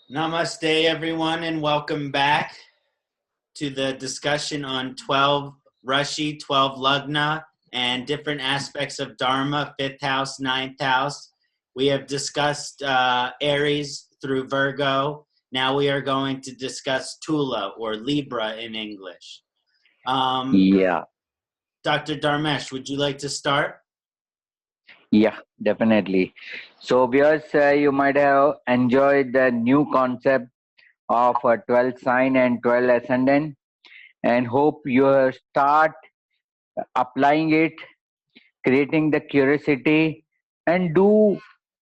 Namaste, everyone, and welcome back to the discussion on 12 Rashi, 12 Lagna, and different aspects of Dharma, 5th house, 9th house. We have discussed Aries through Virgo. Now we are going to discuss Tula, or Libra in English. Yeah, Dr. Dharmesh, would you like to start? definitely. So, viewers, you might have enjoyed the new concept of a 12 sign and 12 ascendant, and hope you start applying it, creating the curiosity, and do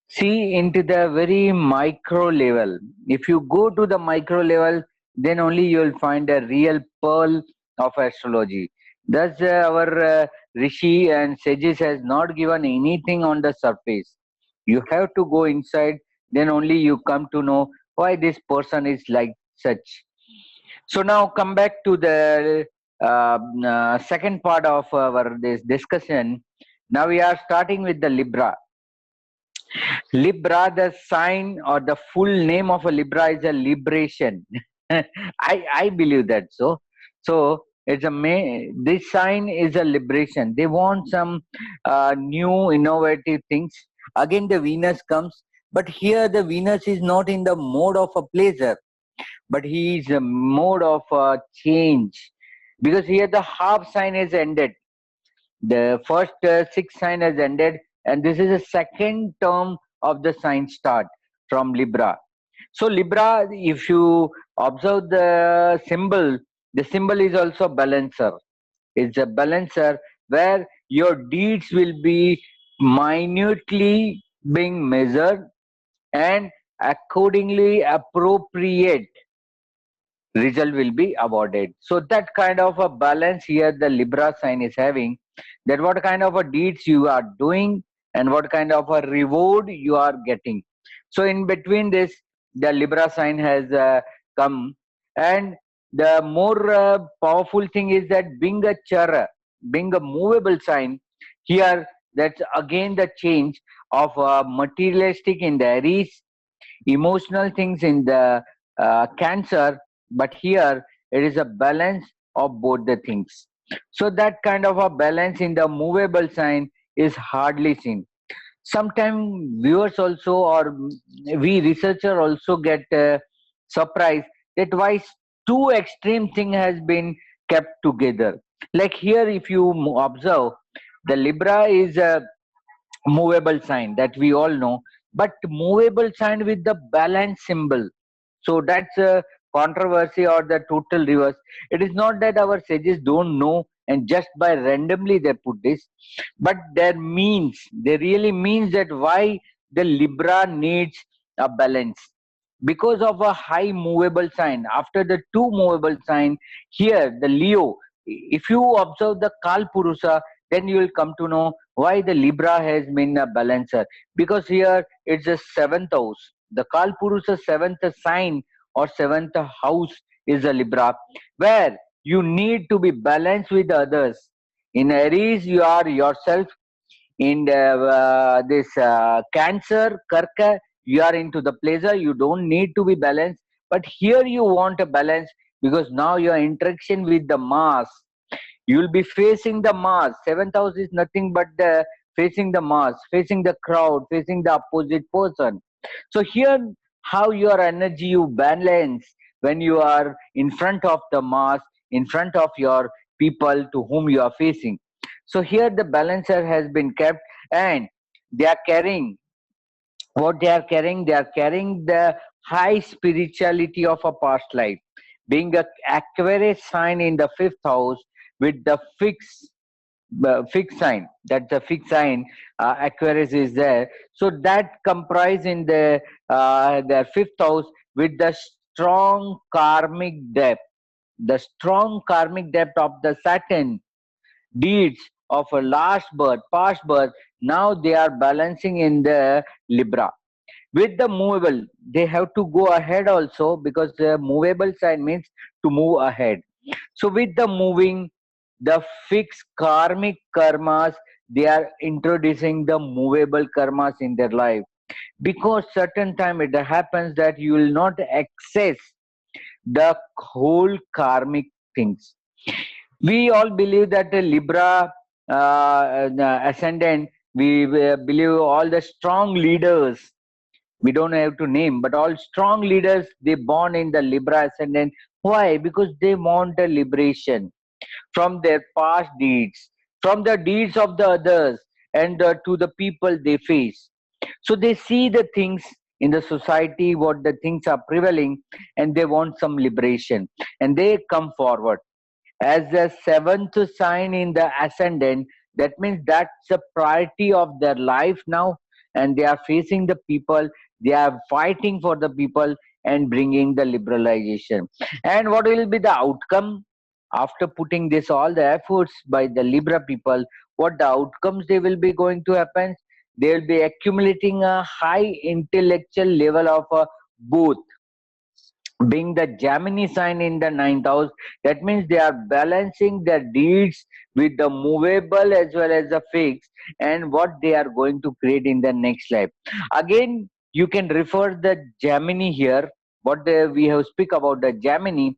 see into the very micro level. If you go to the micro level, then only you will find a real pearl of astrology. Thus, our Rishi and sages has not given anything on the surface. You have to go inside, then only you come to know why this person is like such. So now come back to the second part of our this discussion. Now we are starting with the Libra. Libra, the sign or the full name of a Libra is a liberation. I believe that so. So it's a this sign is a liberation. They want some new innovative things. Again, the Venus comes, but here the Venus is not in the mode of a pleasure, but he is a mode of change, because here the half sign is ended. The first six sign has ended, and this is the second term of the sign start from Libra. So Libra, if you observe the symbol is also balancer. It's a balancer where your deeds will be minutely being measured and accordingly appropriate result will be awarded. So that kind of a balance here the Libra sign is having, that what kind of a deeds you are doing and what kind of a reward you are getting. So in between this, the Libra sign has come, and the more powerful thing is that being a chara, being a movable sign, here that's again the change of materialistic in the Aries, emotional things in the Cancer, but here it is a balance of both the things. So that kind of a balance in the movable sign is hardly seen. Sometimes viewers also, or we researcher also get surprised that why two extreme thing has been kept together. Like here, if you observe, the Libra is a movable sign that we all know, but movable sign with the balance symbol. So that's a controversy or the total reverse. It is not that our sages don't know and just by randomly they put this, but they really means that why the Libra needs a balance. Because of a high movable sign, after the two movable sign, here the Leo, if you observe the Kalpurusha, then you will come to know why the Libra has been a balancer. Because here it's a seventh house. The Kalpurusha seventh sign or seventh house is a Libra, where you need to be balanced with others. In Aries, you are yourself. In this Cancer, Karka, you are into the pleasure. You don't need to be balanced. But here you want a balance because now your interaction with the mass, you will be facing the mass. Seventh house is nothing but the facing the mass, facing the crowd, facing the opposite person. So here, how your energy you balance when you are in front of the mass, in front of your people to whom you are facing. So here the balancer has been kept, and they are carrying what they are carrying. They are carrying the high spirituality of a past life, being a Aquarius sign in the fifth house with the fixed sign. That's the fixed sign. Aquarius is there, so that comprise in the fifth house with the strong karmic depth, the strong karmic depth of the Saturn deeds of a last birth, past birth. Now they are balancing in the Libra. With the movable, they have to go ahead also, because the movable sign means to move ahead. So with the moving, the fixed karmic karmas, they are introducing the movable karmas in their life. because certain time it happens that you will not access the whole karmic things. We all believe that the Libra ascendant, we believe all the strong leaders, we don't have to name, but all strong leaders, they born in the Libra ascendant. Why? Because they want the liberation from their past deeds, from the deeds of the others, and to the people they face. So they see the things in the society, what the things are prevailing, and they want some liberation, and they come forward as the seventh sign in the ascendant. That means that's a priority of their life now, and they are facing the people, they are fighting for the people and bringing the liberalization. And what will be the outcome after putting this all the efforts by the Libra people? What the outcomes they will be going to happen? They will be accumulating a high intellectual level of both, being the Gemini sign in the ninth house. That means they are balancing their deeds with the movable as well as the fixed, and what they are going to create in the next life. Again, you can refer the Gemini here. What we have speak about the Gemini,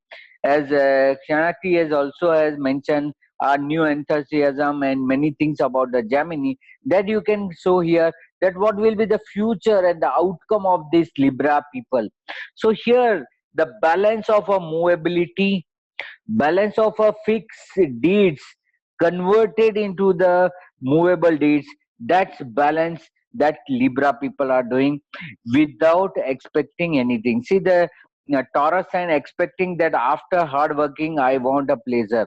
as Kṣaṇāti has also has mentioned new enthusiasm and many things about the Gemini, that you can show here that what will be the future and the outcome of this Libra people. So here the balance of a movability, balance of a fixed deeds converted into the movable deeds, that's balance that Libra people are doing without expecting anything. See the Taurus sign expecting that after hard working I want a pleasure.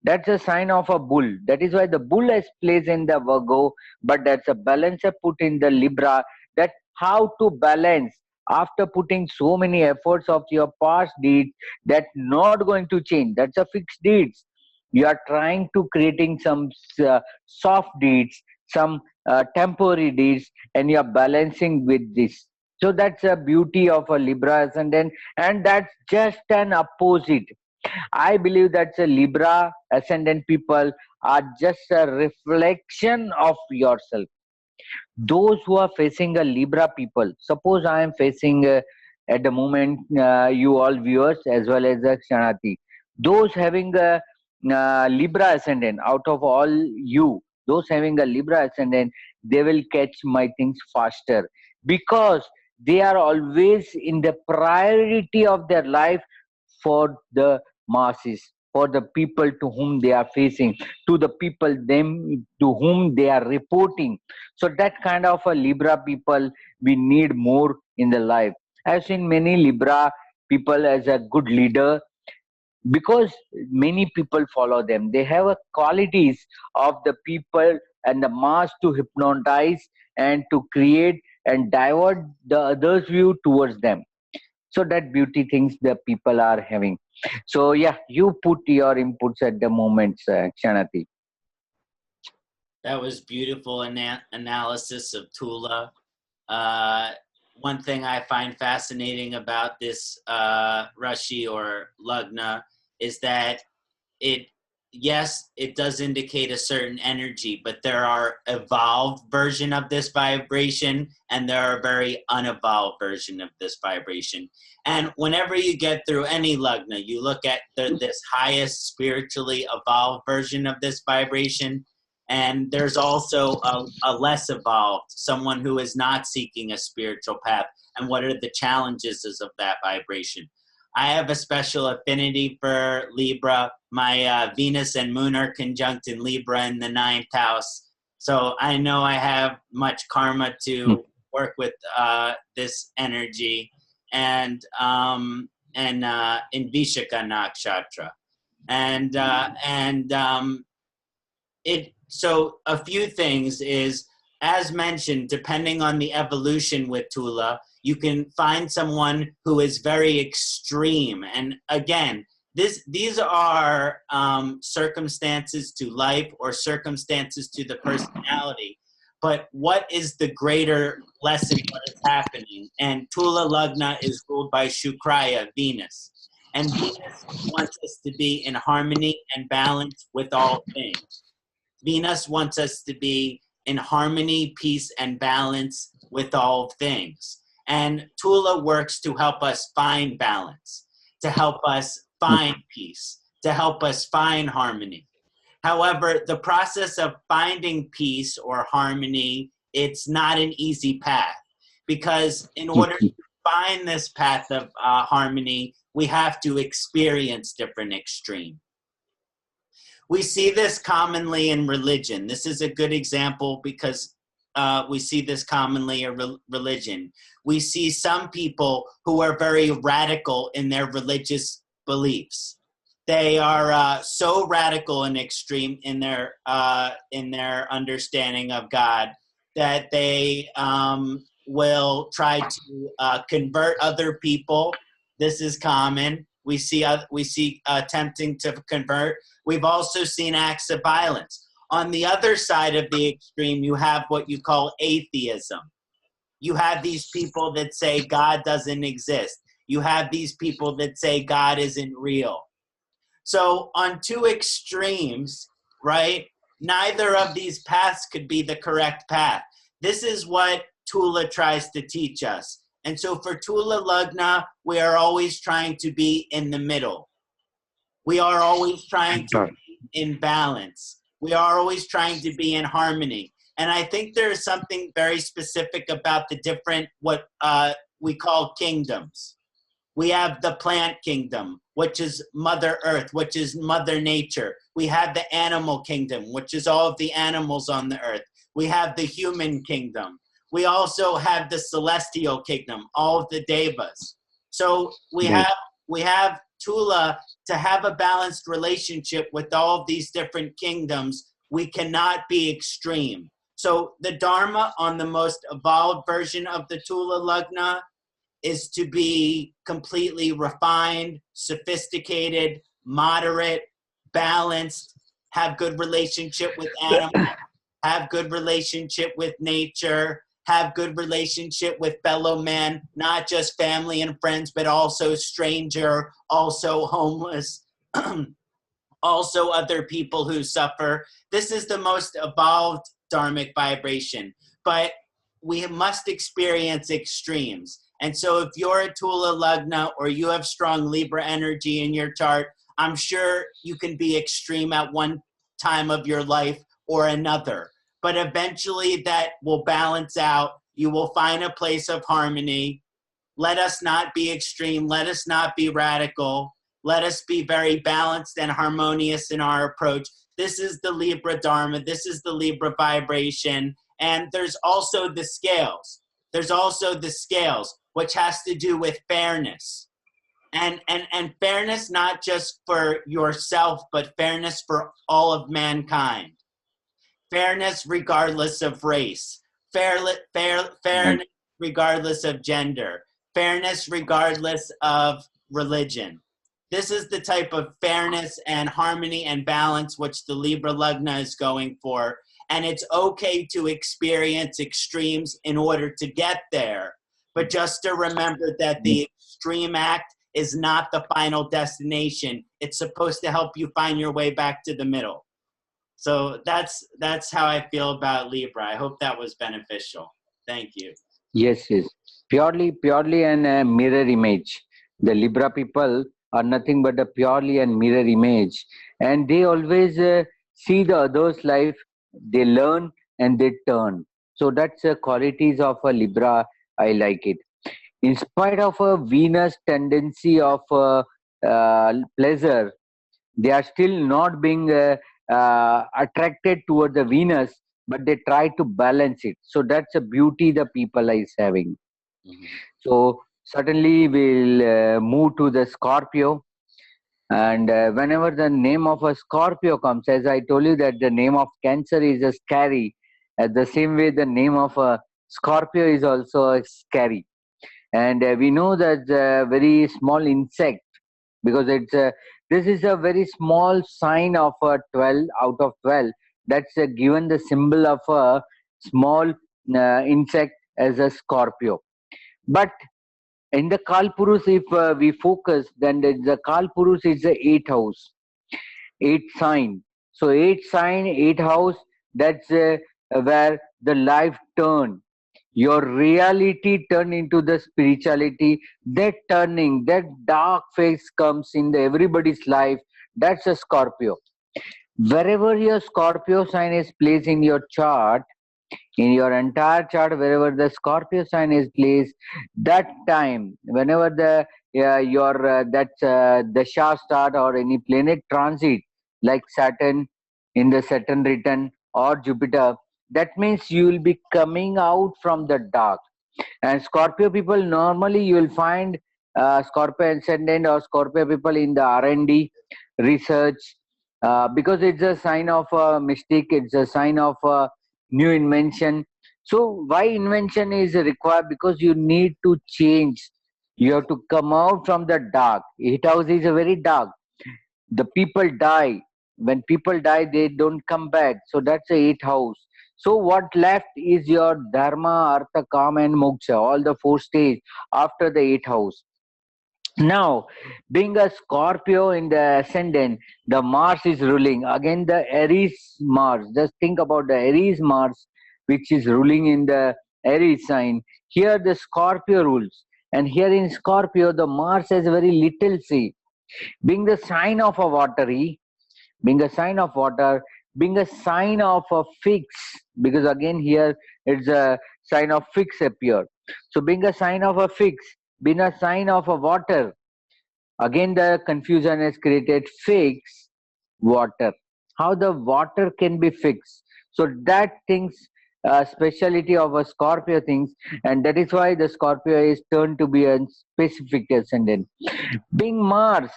That's a sign of a bull. That is why the bull has placed in the Virgo, but that's a balancer put in the Libra. That how to balance after putting so many efforts of your past deeds, that not going to change. That's a fixed deeds. You are trying to creating some soft deeds, some temporary deeds, and you are balancing with this. So that's a beauty of a Libra ascendant, and that's just an opposite. I believe that the Libra ascendant people are just a reflection of yourself. Those who are facing a Libra people, suppose I am facing at the moment, you all viewers as well as Kṣaṇāti, those having a Libra ascendant, out of all you, those having a Libra ascendant, they will catch my things faster, because they are always in the priority of their life for the masses, for the people to whom they are facing, to the people them to whom they are reporting. So that kind of a Libra people we need more in the life. I've seen many Libra people as a good leader, because many people follow them. They have a qualities of the people and the mass to hypnotize and to create and divert the others view towards them. So that beauty things the people are having. So yeah, you put your inputs at the moment, Kṣaṇāti. That was beautiful analysis of Tula. One thing I find fascinating about this Rashi or Lagna is that it does indicate a certain energy, but there are evolved version of this vibration, and there are very unevolved version of this vibration. And whenever you get through any Lagna, you look at this highest spiritually evolved version of this vibration, and there's also a less evolved, someone who is not seeking a spiritual path, and what are the challenges of that vibration. I have a special affinity for Libra. My Venus and Moon are conjunct in Libra in the ninth house. So I know I have much karma to work with this energy, and in Vishaka Nakshatra. So a few things is, as mentioned, depending on the evolution with Tula, you can find someone who is very extreme. And again, these are circumstances to life or circumstances to the personality. But what is the greater lesson, what is happening? And Tula Lagna is ruled by Shukraya, Venus. And Venus wants us to be in harmony and balance with all things. Venus wants us to be in harmony, peace, and balance with all things. And Tula works to help us find balance, to help us find peace, to help us find harmony. However, the process of finding peace or harmony, it's not an easy path, because in order to find this path of harmony, we have to experience different extremes. We see this commonly in religion. This is a good example because we see this commonly in religion. We see some people who are very radical in their religious beliefs. They are so radical and extreme in their understanding of God that they will try to convert other people. This is common. We see attempting to convert. We've also seen acts of violence. On the other side of the extreme, you have what you call atheism. You have these people that say God doesn't exist. You have these people that say God isn't real. So on two extremes, right, neither of these paths could be the correct path. This is what Tula tries to teach us. And so for Tula Lagna, we are always trying to be in the middle. We are always trying to be in balance. We are always trying to be in harmony. And I think there is something very specific about the different, what we call kingdoms. We have the plant kingdom, which is Mother Earth, which is Mother Nature. We have the animal kingdom, which is all of the animals on the earth. We have the human kingdom. We also have the celestial kingdom, all of the devas. So we have Tula to have a balanced relationship with all of these different kingdoms. We cannot be extreme. So the Dharma on the most evolved version of the Tula Lagna is to be completely refined, sophisticated, moderate, balanced, have good relationship with animals, have good relationship with nature, have good relationship with fellow men, not just family and friends, but also stranger, also homeless, also other people who suffer. This is the most evolved dharmic vibration, but we must experience extremes. And so if you're a Tula Lagna or you have strong Libra energy in your chart, I'm sure you can be extreme at one time of your life or another. But eventually that will balance out. You will find a place of harmony. Let us not be extreme. Let us not be radical. Let us be very balanced and harmonious in our approach. This is the Libra Dharma. This is the Libra vibration. And there's also the scales. There's also the scales, which has to do with fairness. And fairness not just for yourself, but fairness for all of mankind. Fairness regardless of race. Fairness regardless of gender. Fairness regardless of religion. This is the type of fairness and harmony and balance which the Libra Lagna is going for. And it's okay to experience extremes in order to get there. But just to remember that the extreme act is not the final destination. It's supposed to help you find your way back to the middle. So that's how I feel about Libra. I hope that was beneficial. Thank you. Yes. Purely an mirror image. The Libra people are nothing but a purely and mirror image. And they always see the other's life, they learn and they turn. So that's the qualities of a Libra. I like it. In spite of a Venus tendency of pleasure, they are still not being attracted toward the Venus, but they try to balance it. So that's a beauty the people is having. So certainly we'll move to the Scorpio. And whenever the name of a Scorpio comes, as I told you that the name of Cancer is a scary, at the same way the name of a Scorpio is also scary. And we know that very small insect, because it's this is a very small sign of 12 out of 12. That's given the symbol of a small insect as a Scorpio. But in the Kalpurus, if we focus, then the Kalpurus is the 8th house, 8th sign. So 8th sign, 8th house, that's where the life turn. your reality turn into the spirituality. That turning, that dark phase comes in everybody's life. That's a Scorpio. Wherever your Scorpio sign is placed in your chart, in your entire chart, wherever the Scorpio sign is placed, that time, whenever the your the Shah start or any planet transit, like Saturn in the Saturn return or Jupiter, that means you will be coming out from the dark. And Scorpio people, normally you will find Scorpio ascendant or Scorpio people in the R&D research, because it's a sign of a mistake, it's a sign of a new invention. So why invention is required? Because you need to change. You have to come out from the dark. Eighth house is a very dark. The people die. When people die, they don't come back. So that's the eighth house. So what left is your dharma, artha, kama, and moksha, all the four stages after the eighth house. Now, being a Scorpio in the ascendant, the Mars is ruling. Again, the Aries Mars. Just think about the Aries Mars, which is ruling in the Aries sign. Here, the Scorpio rules. And here in Scorpio, the Mars has very little say. Being the sign of a watery, being a sign of water, being a sign of a fix, because again here it's a sign of fix appear. So being a sign of a fix, being a sign of a water, again the confusion is created. Fix water, how the water can be fixed. So that things, speciality of a Scorpio things, and that is why the Scorpio is turned to be a specific ascendant. Being Mars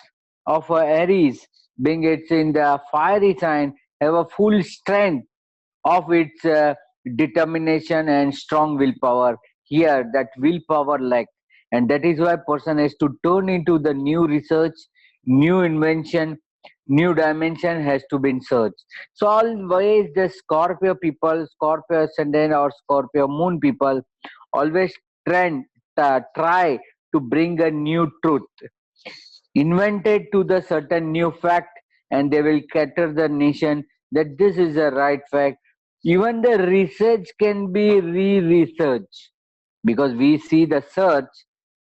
of Aries, being it's in the fiery sign, have a full strength of its determination and strong willpower. Here, that willpower lack, and that is why person has to turn into the new research, new invention, new dimension has to be in search. So always the Scorpio people, Scorpio ascendant or Scorpio moon people, always try to bring a new truth invented to the certain new fact, and they will cater the nation that this is a right fact. Even the research can be re-researched, because we see the search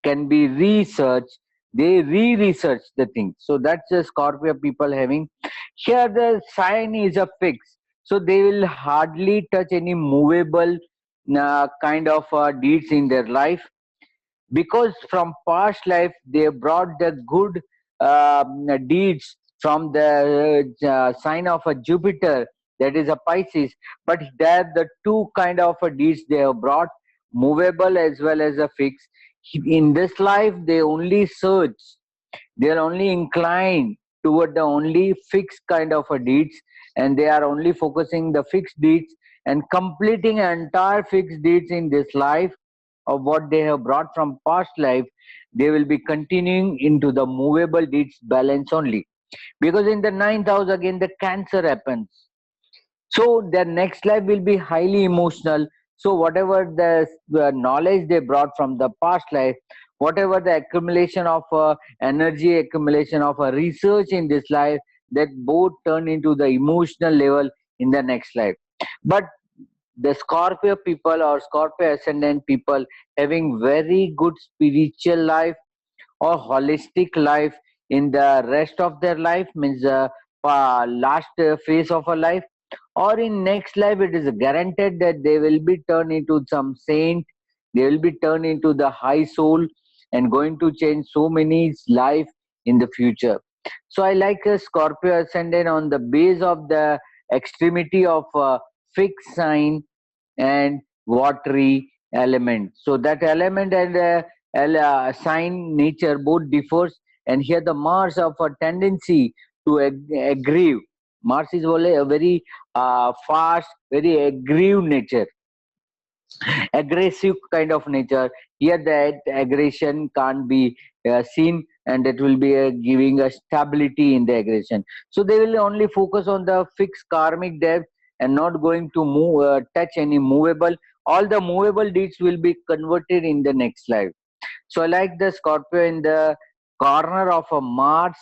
can be researched. They re-research the thing. So that's the Scorpio people having. Here the sign is a fix, so they will hardly touch any movable kind of deeds in their life, because from past life they brought the good deeds from the sign of a Jupiter, that is a Pisces. But there the two kind of deeds they have brought, movable as well as a fix. In this life they only search, they are only inclined toward the only fixed kind of a deeds, and they are only focusing the fixed deeds and completing entire fixed deeds in this life of what they have brought from past life. They will be continuing into the movable deeds balance only, because in the ninth house again the Cancer happens. So their next life will be highly emotional. So whatever the knowledge they brought from the past life, whatever the accumulation of energy, accumulation of research in this life, that both turn into the emotional level in the next life. But the Scorpio people or Scorpio ascendant people having very good spiritual life or holistic life in the rest of their life, means last phase of a life, or in next life, it is guaranteed that they will be turned into some saint, they will be turned into the high soul and going to change so many life in the future. So I like a Scorpio ascendant on the base of the extremity of fixed sign and watery element. So that element and sign nature both differs, and here the Mars of a tendency to aggrieve. Mars is only a very fast, very aggressive nature, aggressive kind of nature. Here that aggression can't be seen, and that will be giving a stability in the aggression. So they will only focus on the fixed karmic depth and not going to move, touch any movable. All the movable deeds will be converted in the next life. So I like the Scorpio in the corner of a Mars,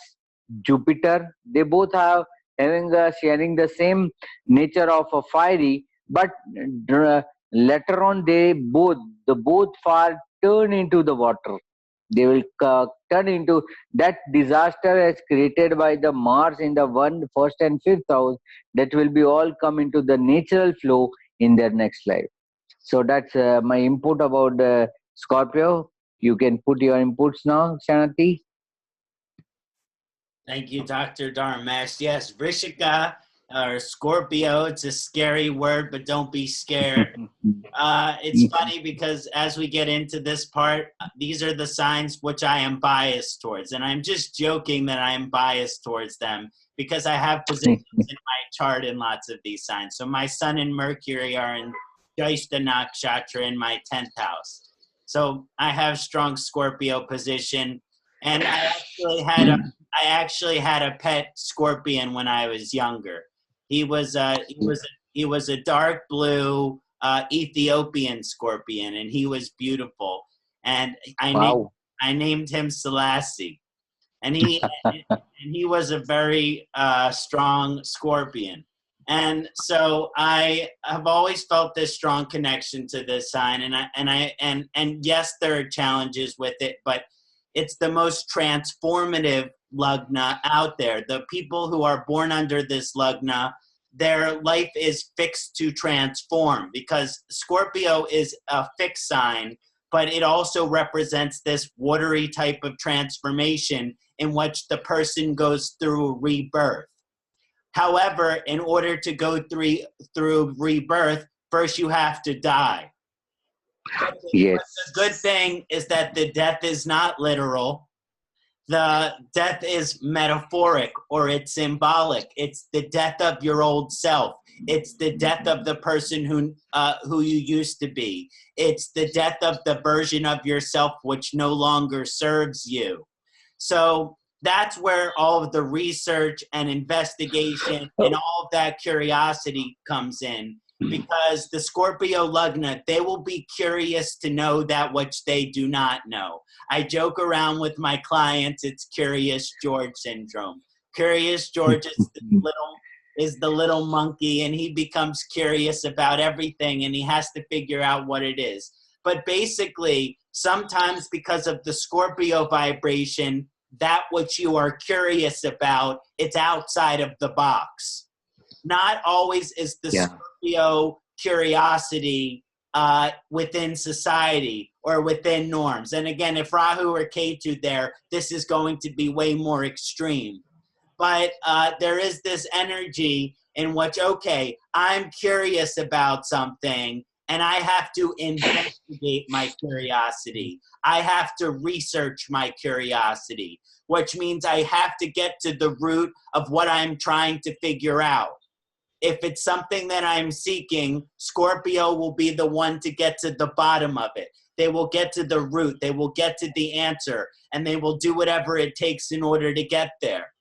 Jupiter. They both have having sharing the same nature of a fiery, but later on the both far turn into the water. They will turn into that disaster as created by the Mars in the first and fifth house. That will be all come into the natural flow in their next life. So that's my input about Scorpio. You can put your inputs now, Ksanati. Thank you, Dr. Dharmesh. Yes, Vrishika or Scorpio, it's a scary word, but don't be scared. It's funny because as we get into this part, these are the signs which I am biased towards. And I'm just joking that I am biased towards them because I have positions in my chart in lots of these signs. So my Sun and Mercury are in Jyotish Nakshatra in my 10th house. So I have strong Scorpio position. And I actually had a pet scorpion when I was younger. He was a dark blue Ethiopian scorpion, and he was beautiful. And Wow. I named him Selassie, and he was a very strong scorpion. And so I have always felt this strong connection to this sign, and yes, there are challenges with it, but it's the most transformative lugna out there. The people who are born under this lugna, their life is fixed to transform because Scorpio is a fixed sign, but it also represents this watery type of transformation in which the person goes through rebirth. However, in order to go through rebirth, first you have to die. But Yes. the good thing is that the death is not literal. The death is metaphoric, or it's symbolic. It's the death of your old self. It's the death of the person who you used to be. It's the death of the version of yourself which no longer serves you. So that's where all of the research and investigation and all of that curiosity comes in. Because the Scorpio Lugna, they will be curious to know that which they do not know. I joke around with my clients, it's Curious George syndrome. Curious George is the little monkey, and he becomes curious about everything, and he has to figure out what it is. But basically, sometimes because of the Scorpio vibration, that which you are curious about, it's outside of the box. Not always is the Scorpio curiosity within society or within norms. And again, if Rahu or Ketu there, this is going to be way more extreme. But there is this energy in which, okay, I'm curious about something and I have to investigate my curiosity. I have to research my curiosity, which means I have to get to the root of what I'm trying to figure out. If it's something that I'm seeking, Scorpio will be the one to get to the bottom of it. They will get to the root. They will get to the answer, and they will do whatever it takes in order to get there.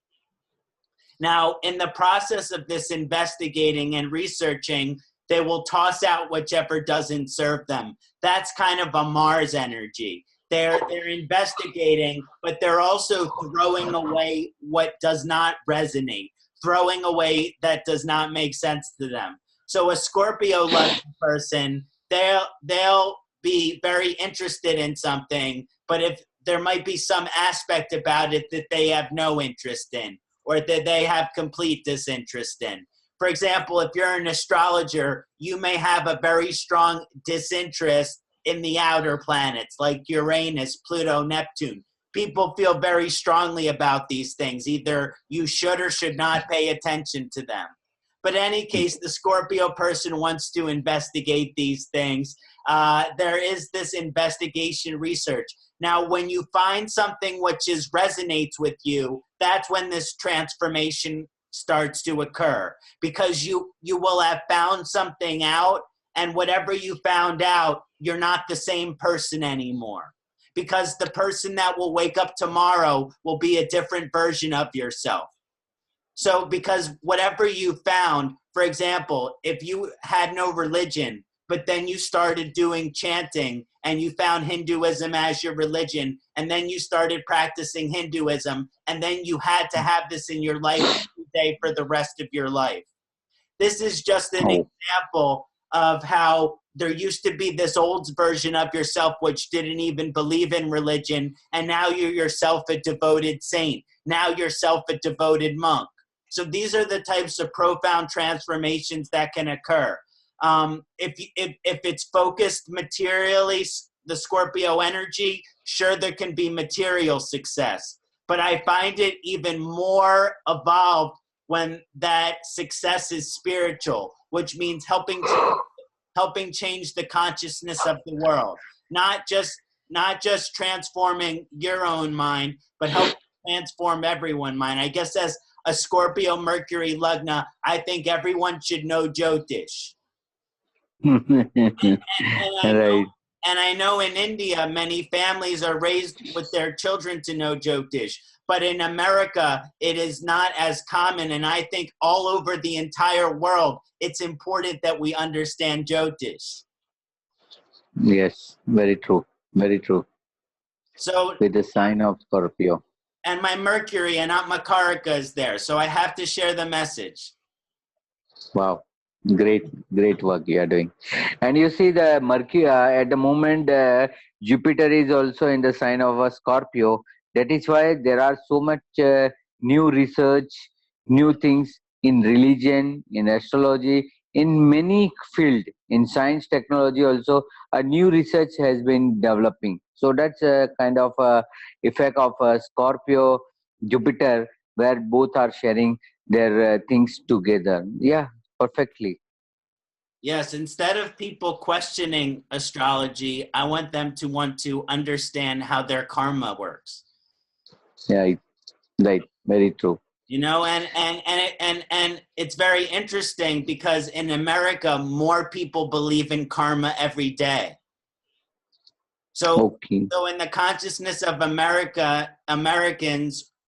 Now, in the process of this investigating and researching, they will toss out whichever doesn't serve them. That's kind of a Mars energy. They're investigating, but they're also throwing away what does not resonate, throwing away that does not make sense to them. So a Scorpio-like person, they'll be very interested in something, but if there might be some aspect about it that they have no interest in, or that they have complete disinterest in. For example, if you're an astrologer, you may have a very strong disinterest in the outer planets like Uranus, Pluto, Neptune. People feel very strongly about these things. Either you should or should not pay attention to them. But in any case, the Scorpio person wants to investigate these things. There is this investigation research. Now, when you find something which resonates with you, that's when this transformation starts to occur, because you will have found something out, and whatever you found out, you're not the same person anymore. Because the person that will wake up tomorrow will be a different version of yourself. So because whatever you found, for example, if you had no religion, but then you started doing chanting and you found Hinduism as your religion, and then you started practicing Hinduism, and then you had to have this in your life every day for the rest of your life. This is just an example of how there used to be this old version of yourself which didn't even believe in religion, and now you're yourself a devoted saint. Now yourself a devoted monk. So these are the types of profound transformations that can occur. If it's focused materially, the Scorpio energy, sure, there can be material success. But I find it even more evolved when that success is spiritual, which means helping change the consciousness of the world. Not just transforming your own mind, but helping transform everyone's mind. I guess as a Scorpio Mercury Lagna, I think everyone should know Jyotish. Right. And I know in India, many families are raised with their children to know Jyotish. But in America, it is not as common. And I think all over the entire world, it's important that we understand Jyotish. Yes, very true. Very true. So, with the sign of Scorpio. And my Mercury and Aunt Makarika is there. So I have to share the message. Wow. Great work you are doing. And you see the Mercury, at the moment, Jupiter is also in the sign of a Scorpio. That is why there are so much new research, new things in religion, in astrology, in many fields, in science, technology also, a new research has been developing. So that's a kind of effect of Scorpio, Jupiter, where both are sharing their things together. Yeah, perfectly. Yes, instead of people questioning astrology, I want them to want to understand how their karma works. Yeah, right. Very true. You know, and it's very interesting because in America, more people believe in karma every day. So, so in the consciousness of Americans,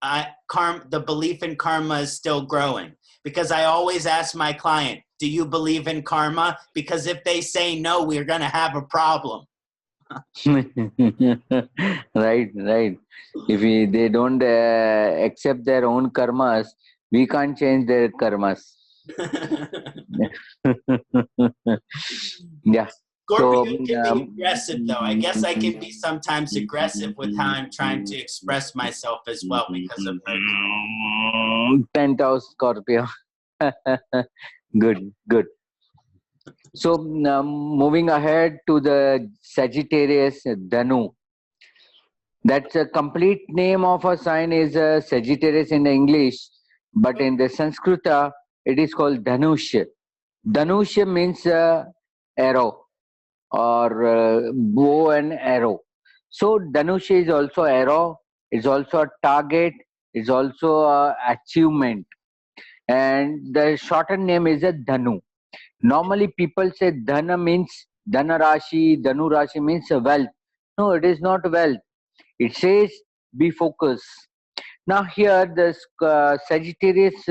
the belief in karma is still growing. Because I always ask my client, do you believe in karma? Because if they say no, we're going to have a problem. Right. If they don't accept their own karmas, we can't change their karmas. Yeah. Scorpio can be aggressive, though. I guess I can be sometimes aggressive with how I'm trying to express myself as well because of Mercury. Penthouse Scorpio. Good. So moving ahead to the Sagittarius Dhanu. That's a complete name of a sign is Sagittarius in the English, but in the Sanskrita it is called Dhanush. Dhanush means arrow or bow and arrow. So Dhanush is also arrow, it's also a target, it's also a achievement, and the shortened name is a Dhanu. Normally people say Dhana means Dhana Rashi means wealth. No, it is not wealth. It says be focused. Now here the Sagittarius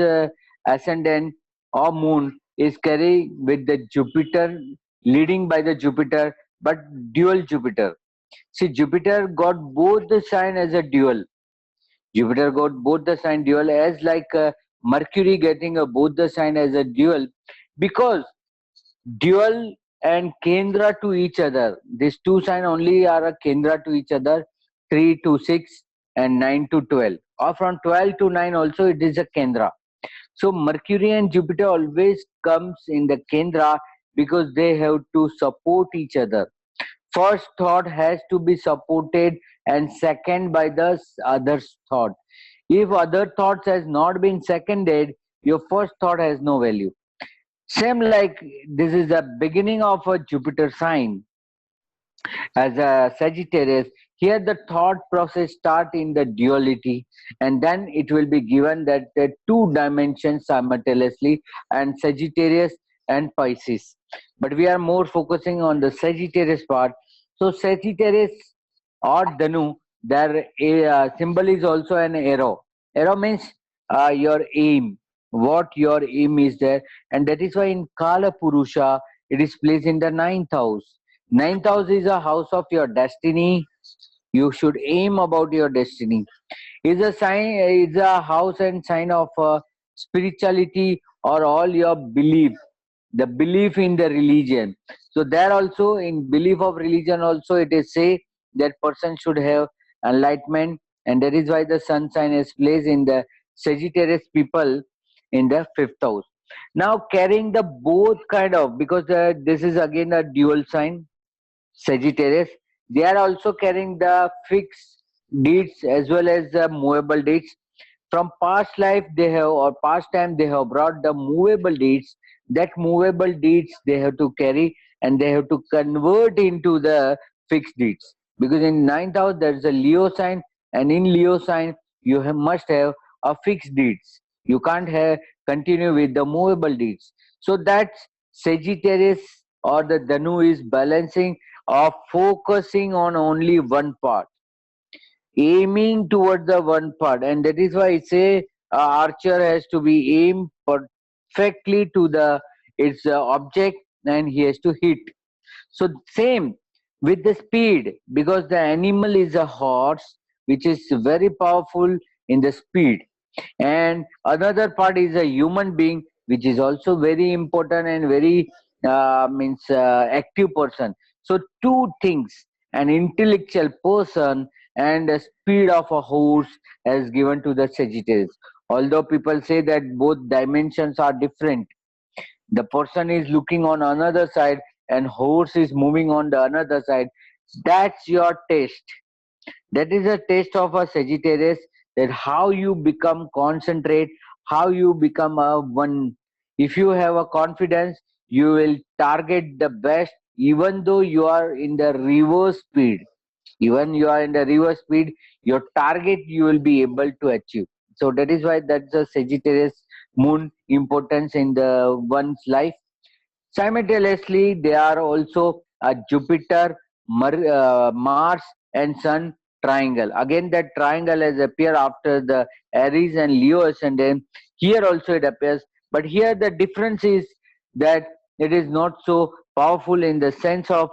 ascendant or moon is carried with the Jupiter, leading by the Jupiter, but dual Jupiter. See, Jupiter got both the sign as a dual. Jupiter got both the sign dual as like Mercury getting both the sign as a dual, because dual and kendra to each other. These two signs only are a kendra to each other, 3 to 6 and 9 to 12. Or from 12 to 9 also it is a kendra. So Mercury and Jupiter always comes in the kendra because they have to support each other. First thought has to be supported and second by the other's thought. If other thoughts has not been seconded, your first thought has no value. Same like this is the beginning of a Jupiter sign as a Sagittarius. Here the thought process start in the duality, and then it will be given that the two dimensions simultaneously, and Sagittarius and Pisces. But we are more focusing on the Sagittarius part. So Sagittarius or Dhanu, their symbol is also an arrow. Arrow means your aim, what your aim is there, and that is why in Kala Purusha it is placed in the ninth house. Ninth house is a house of your destiny. You should aim about your destiny. Is a sign, is a house and sign of spirituality or all your belief. the belief in the religion. So there also, in belief of religion also, it is say that person should have enlightenment, and that is why the sun sign is placed in the Sagittarius people in the fifth house. Now carrying the both kind of, because this is again a dual sign, Sagittarius, they are also carrying the fixed deeds as well as the movable deeds. From past life they have, or past time they have brought the movable deeds. That movable deeds they have to carry, and they have to convert into the fixed deeds. Because in ninth house there is a Leo sign, and in Leo sign you must have a fixed deeds. You can't have continue with the movable deeds. So that's Sagittarius or the Dhanu is balancing, of focusing on only one part, aiming towards the one part. And that is why I say archer has to be aimed perfectly to the its object, and he has to hit. So same with the speed, because the animal is a horse, which is very powerful in the speed, and another part is a human being, which is also very important and very means active person. So two things, an intellectual person and a speed of a horse, as given to the Sagittarius. Although people say that both dimensions are different, the person is looking on another side and horse is moving on the another side. That's your test. That is a test of a Sagittarius, that how you become concentrate, how you become a one. If you have a confidence, you will target the best, even though you are in the reverse speed. Even you are in the reverse speed, your target you will be able to achieve. So that is why that's a Sagittarius moon importance in the one's life. Simultaneously, they are also a Jupiter, Mars, and Sun triangle. Again, that triangle has appeared after the Aries and Leo ascendant. Here also it appears, but here the difference is that it is not so powerful in the sense of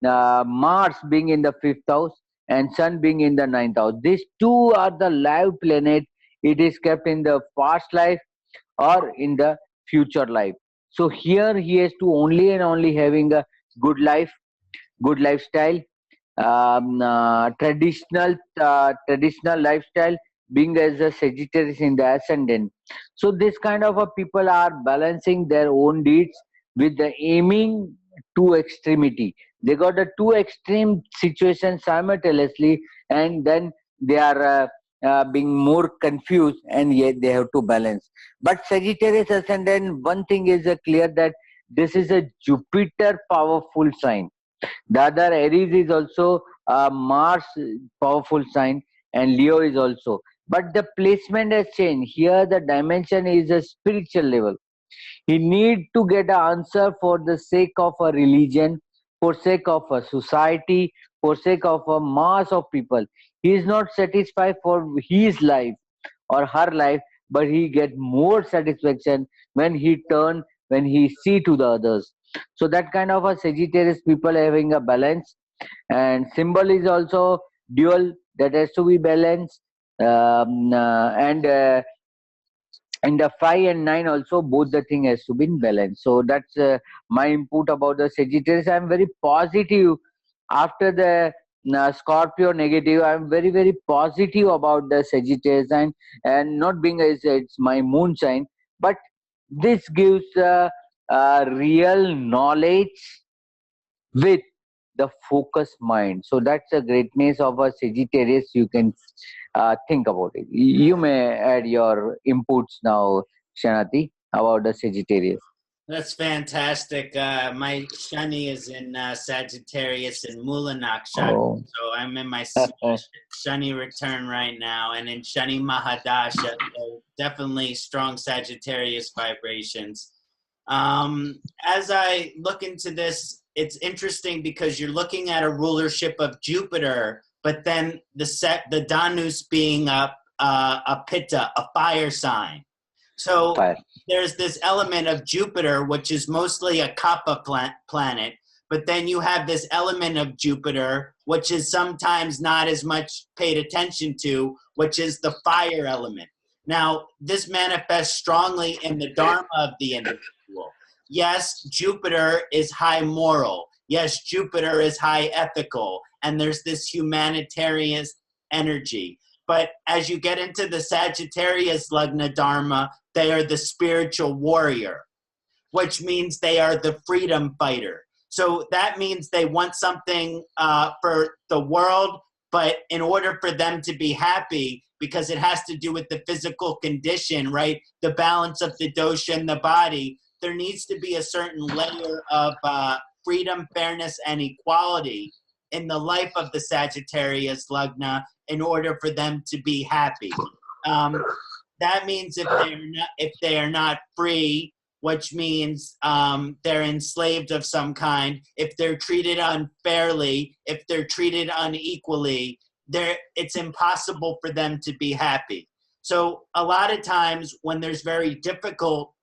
Mars being in the fifth house and Sun being in the ninth house. These two are the live planet. It is kept in the past life or in the future life. So here he has to only and only having a good life, good lifestyle, traditional lifestyle, being as a Sagittarius in the ascendant. So this kind of a people are balancing their own deeds with the aiming to extremity. They got the two extreme situations simultaneously, and then they are being more confused, and yet they have to balance. But Sagittarius ascendant, one thing is clear, that this is a Jupiter powerful sign. The other Aries is also Mars powerful sign, and Leo is also. But the placement has changed. Here the dimension is a spiritual level. He need to get an answer for the sake of a religion, for sake of a society, for sake of a mass of people. He is not satisfied for his life or her life, but he get more satisfaction when he turn, when he see to the others. So that kind of a Sagittarius people having a balance, and symbol is also dual, that has to be balanced, and in the 5 and 9 also, both the thing has to be in balance. So that's my input about the Sagittarius. I'm very positive after the Scorpio negative. I'm very positive about the Sagittarius, and not being as it's my moon sign, but this gives real knowledge with the focused mind. So that's the greatness of a Sagittarius. You can think about it. You may add your inputs now, Kṣaṇāti, about the Sagittarius. That's fantastic. My Shani is in Sagittarius and Mula Nakshatra. Oh. So I'm in my Shani return right now, and in Shani Mahadasha, so definitely strong Sagittarius vibrations. As I look into this, it's interesting because you're looking at a rulership of Jupiter, but then the Danus being a Pitta, a fire sign. So there's this element of Jupiter, which is mostly a Kapha planet, but then you have this element of Jupiter, which is sometimes not as much paid attention to, which is the fire element. Now, this manifests strongly in the Dharma of the individual. yes, Jupiter is high moral. Yes, Jupiter is high ethical. And there's this humanitarian energy. But as you get into the Sagittarius Lagna Dharma, they are the spiritual warrior, which means they are the freedom fighter. So that means they want something for the world, but in order for them to be happy, because it has to do with the physical condition, right? The balance of the dosha in the body, there needs to be a certain layer of freedom, fairness, and equality in the life of the Sagittarius Lagna in order for them to be happy. That means if they are not free, which means they're enslaved of some kind, if they're treated unfairly, if they're treated unequally, it's impossible for them to be happy. So a lot of times when there's very difficult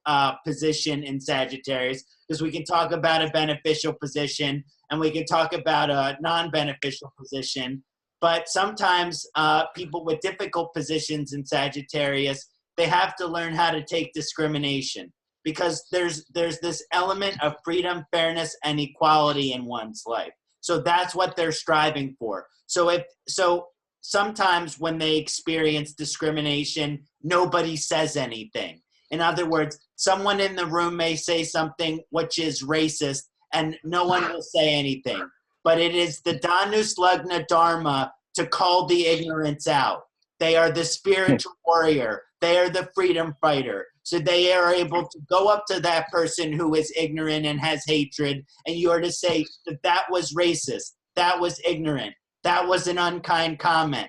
position in Sagittarius, because we can talk about a beneficial position and we can talk about a non-beneficial position, but sometimes people with difficult positions in Sagittarius, they have to learn how to take discrimination, because there's this element of freedom, fairness, and equality in one's life. So that's what they're striving for. So sometimes when they experience discrimination, nobody says anything. In other words, someone in the room may say something which is racist and no one will say anything. But it is the Dhanus Lagna Dharma to call the ignorance out. They are the spiritual warrior. They are the freedom fighter. So they are able to go up to that person who is ignorant and has hatred, and you are to say that that was racist, that was ignorant, that was an unkind comment.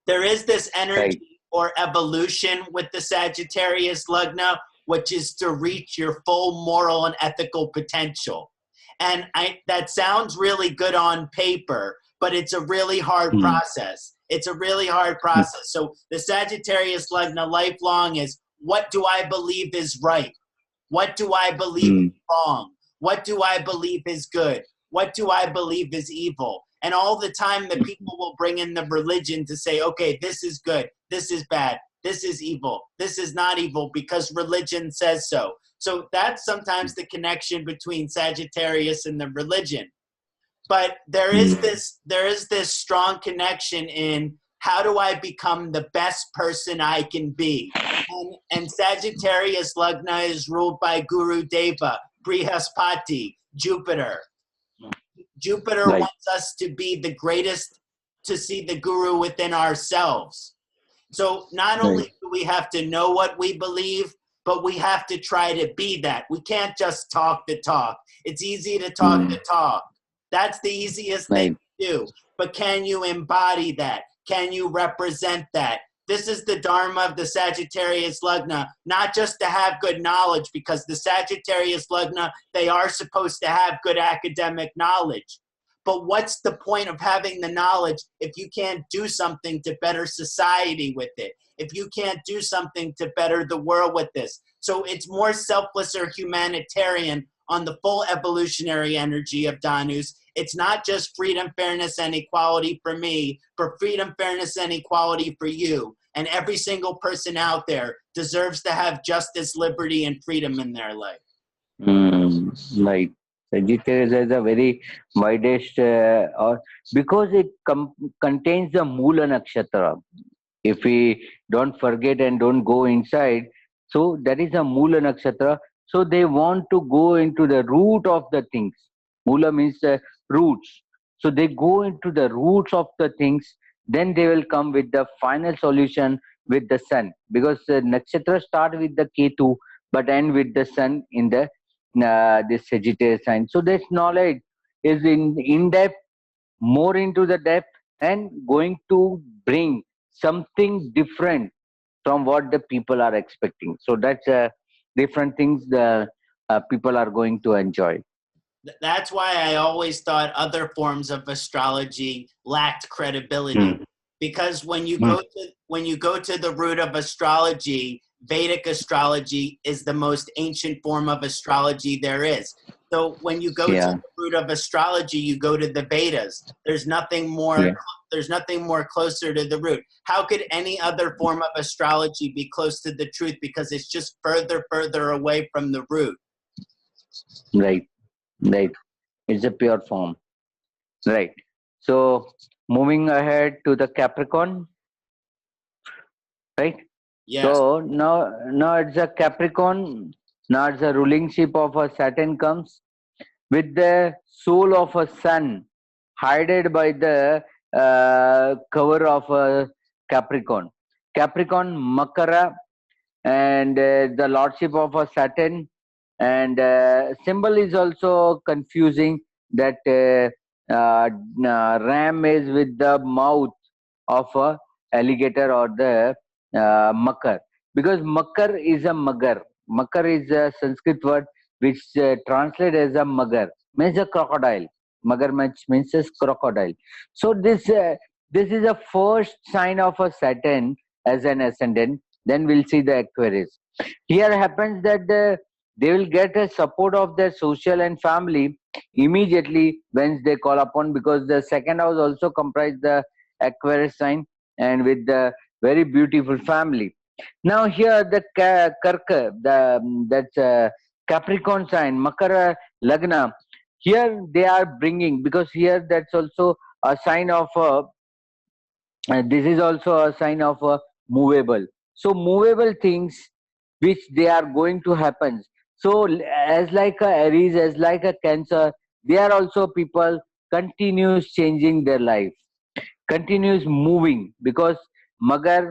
There is this energy or evolution with the Sagittarius Lagna, which is to reach your full moral and ethical potential. And that sounds really good on paper, but it's a really hard process. It's a really hard process. So the Sagittarius Lagna lifelong is, what do I believe is right? What do I believe is wrong? What do I believe is good? What do I believe is evil? And all the time the people will bring in the religion to say, okay, this is good, this is bad, this is evil, this is not evil, because religion says so. So that's sometimes the connection between Sagittarius and the religion. But there is this strong connection in, how do I become the best person I can be? And Sagittarius Lagna is ruled by Guru Deva, Brihaspati, Jupiter. Jupiter wants us to be the greatest, to see the Guru within ourselves. So not only do we have to know what we believe, but we have to try to be that. We can't just talk the talk. It's easy to talk the talk. That's the easiest thing to do. But can you embody that? Can you represent that? This is the Dharma of the Sagittarius Lagna, not just to have good knowledge, because the Sagittarius Lagna, they are supposed to have good academic knowledge. But what's the point of having the knowledge if you can't do something to better society with it? If you can't do something to better the world with this? So it's more selfless or humanitarian on the full evolutionary energy of Dhanus. It's not just freedom, fairness, and equality for me, but freedom, fairness, and equality for you. And every single person out there deserves to have justice, liberty, and freedom in their life. Right. Sagittarius is a very widest, because it contains the Mula Nakshatra. If we don't forget and don't go inside, so that is a Mula Nakshatra. So they want to go into the root of the things. Mula means roots. So they go into the roots of the things, then they will come with the final solution with the sun. Because nakshatra start with the Ketu, but end with the sun in the this Sagittarius sign. So this knowledge is in depth, more into the depth, and going to bring something different from what the people are expecting. So that's different things the people are going to enjoy. That's why I always thought other forms of astrology lacked credibility, because when you go to the root of astrology, Vedic astrology is the most ancient form of astrology there is. So when you go to the root of astrology, you go to the Vedas. There's nothing more. There's nothing more closer to the root. How could any other form of astrology be close to the truth? Because it's just further away from the root. Right, right. It's a pure form. Right. So moving ahead to the Capricorn, right? Yes. So now it's a Capricorn. Now it's a ruling ship of a Saturn comes with the soul of a sun, hided by the cover of a Capricorn. Capricorn Makara, and the lordship of a Saturn, and symbol is also confusing, that ram is with the mouth of a alligator, or the makar, because makar is a magar. Makar is a Sanskrit word which translates as a magar, means a crocodile. Magar means a crocodile. So this is a first sign of a Saturn as an ascendant. Then we'll see the Aquarius. Here happens that they will get a support of their social and family immediately when they call upon, because the second house also comprise the Aquarius sign, and with the very beautiful family. Now here the Karka, that's Capricorn sign, Makara Lagna. Here they are bringing, because here that's also a sign of this is also a sign of movable. So movable things which they are going to happen. So as like a Aries, as like a Cancer, they are also people continues changing their life, continues moving, because makar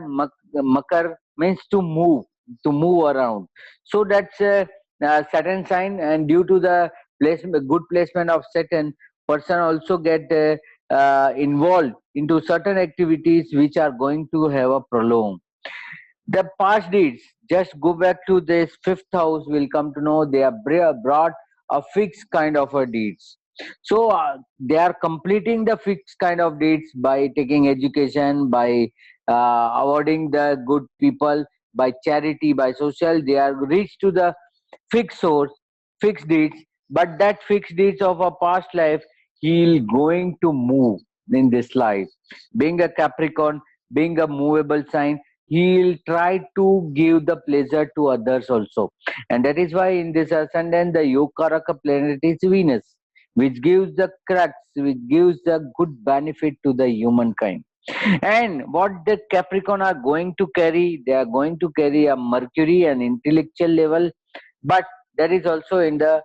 means to move around. So that's a Saturn sign, and due to the good placement of Saturn, person also get involved into certain activities which are going to have a prolong. The past deeds, just go back to this fifth house, will come to know they are brought a fixed kind of a deeds. So they are completing the fixed kind of deeds by taking education, by awarding the good people, by charity, by social. They are reached to the fixed source, fixed deeds, but that fixed deeds of a past life, he'll going to move in this life. Being a Capricorn, being a movable sign, he'll try to give the pleasure to others also. And that is why in this ascendant, the Yokaraka planet is Venus, which gives the crux, which gives the good benefit to the humankind. And what the Capricorn are going to carry, they are going to carry a Mercury, an intellectual level, but that is also in the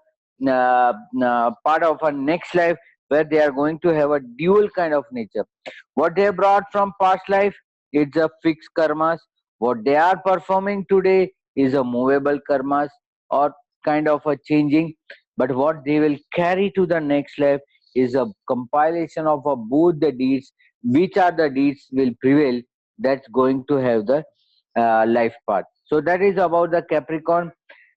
part of a next life, where they are going to have a dual kind of nature. What they brought from past life, it's a fixed karmas. What they are performing today is a movable karmas, or kind of a changing. But what they will carry to the next life is a compilation of both the deeds. Which are the deeds will prevail, that's going to have the life path. So that is about the Capricorn.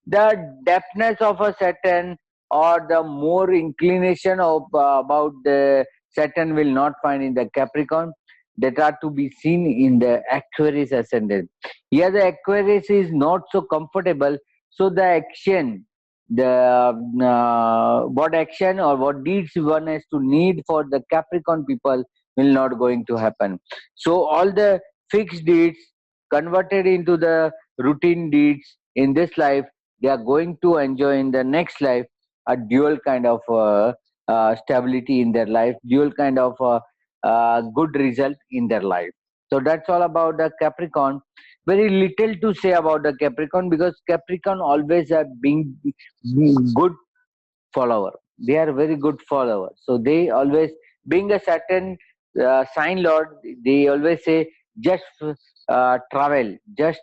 The depthness of a Saturn, or the more inclination of about the Saturn, will not find in the Capricorn, that are to be seen in the Aquarius ascendant. Here the Aquarius is not so comfortable, so the action, the what action or what deeds one has to need for the Capricorn people will not going to happen. So all the fixed deeds converted into the routine deeds in this life, they are going to enjoy in the next life a dual kind of stability in their life, dual kind of good result in their life. So that's all about the Capricorn. Very little to say about the Capricorn, because Capricorn always have been good follower. They are very good follower. So they always, being a certain sign lord, they always say just travel, just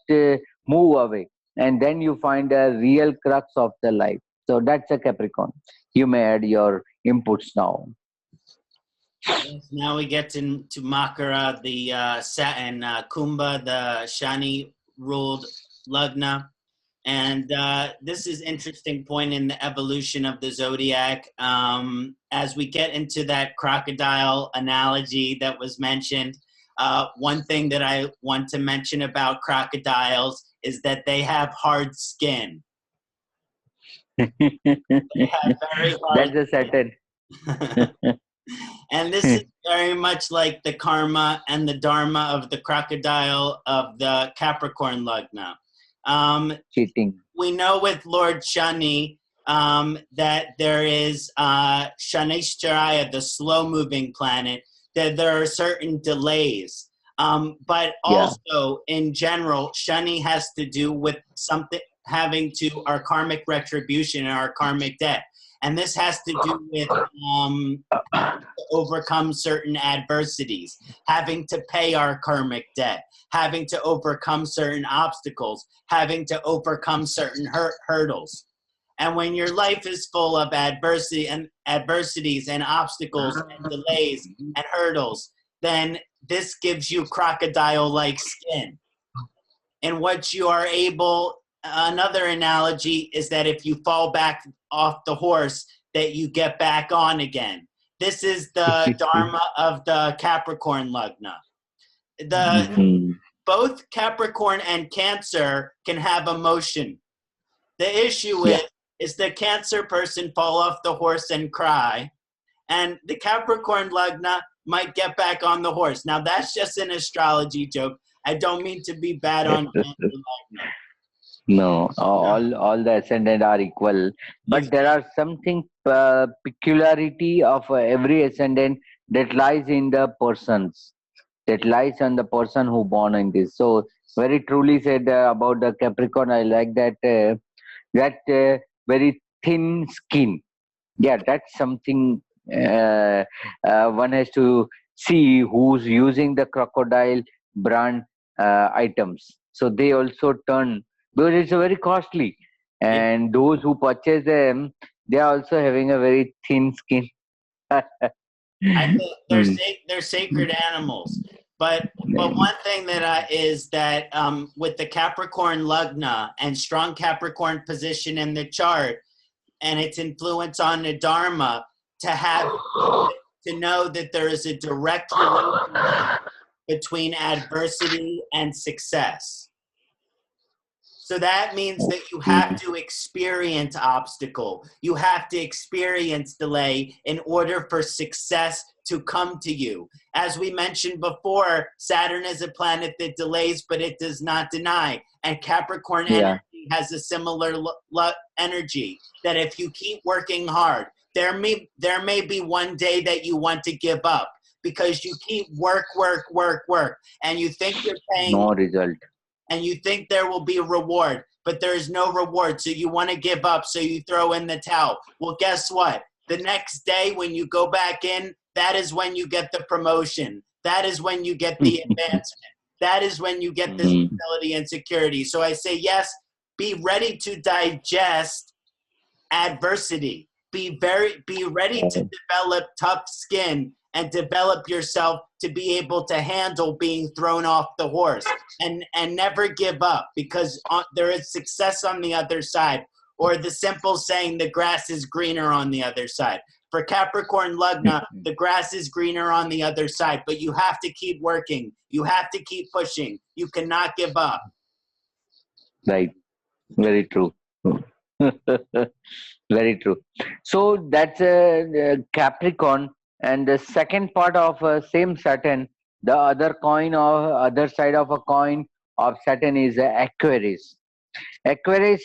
move away, and then you find a real crux of the life. So that's a Capricorn. You may add your inputs now. Yes, now we get to Makara, the Saturn, Kumbha, the Shani ruled Lagna. And this is interesting point in the evolution of the zodiac. As we get into that crocodile analogy that was mentioned, one thing that I want to mention about crocodiles is that they have hard skin. They have very hard That's a Saturn. And this is very much like the karma and the dharma of the crocodile of the Capricorn Lagna. Cheating. We know with Lord Shani, that there is KsanatiJyotish, the slow-moving planet, that there are certain delays. But also, in general, Shani has to do with something having to our karmic retribution and our karmic debt. And this has to do with overcome certain adversities, having to pay our karmic debt, having to overcome certain obstacles, having to overcome certain hurdles. And when your life is full of adversities and obstacles and delays and hurdles, then this gives you crocodile-like skin. And what you are able, another analogy is that if you fall back off the horse, that you get back on again. This is the Dharma of the Capricorn Lagna. Both Capricorn and Cancer can have emotion. The issue is the Cancer person fall off the horse and cry, and the Capricorn Lagna might get back on the horse. Now, that's just an astrology joke. I don't mean to be bad on Cancer Lagna. No, all the ascendant are equal, but there are something peculiarity of every ascendant that lies in the persons, that lies on the person who born in this. So very truly said about the Capricorn. I like that very thin skin. Yeah, that's something one has to see who's using the crocodile brand items. So they also turn, because it's very costly, and those who purchase them, they are also having a very thin skin. I think they're sacred animals. But one thing that is that with the Capricorn Lagna and strong Capricorn position in the chart and its influence on the Dharma, to know that there is a direct relationship between adversity and success. So that means that you have to experience obstacle. You have to experience delay in order for success to come to you. As we mentioned before, Saturn is a planet that delays, but it does not deny. And Capricorn energy has a similar energy, that if you keep working hard, there may be one day that you want to give up because you keep work, and you think you're paying no result. And you think there will be a reward, but there is no reward. So you want to give up, so you throw in the towel. Well, guess what? The next day when you go back in, that is when you get the promotion. That is when you get the advancement. That is when you get the stability and security. So I say, yes, be ready to digest adversity. Be ready to develop tough skin and develop yourself to be able to handle being thrown off the horse, and never give up, because there is success on the other side, or the simple saying, the grass is greener on the other side. For Capricorn Lagna, the grass is greener on the other side, but you have to keep working. You have to keep pushing. You cannot give up. Right. Very true. Very true. So that's Capricorn. And the second part of same Saturn, the other side of a coin of Saturn is Aquarius. Aquarius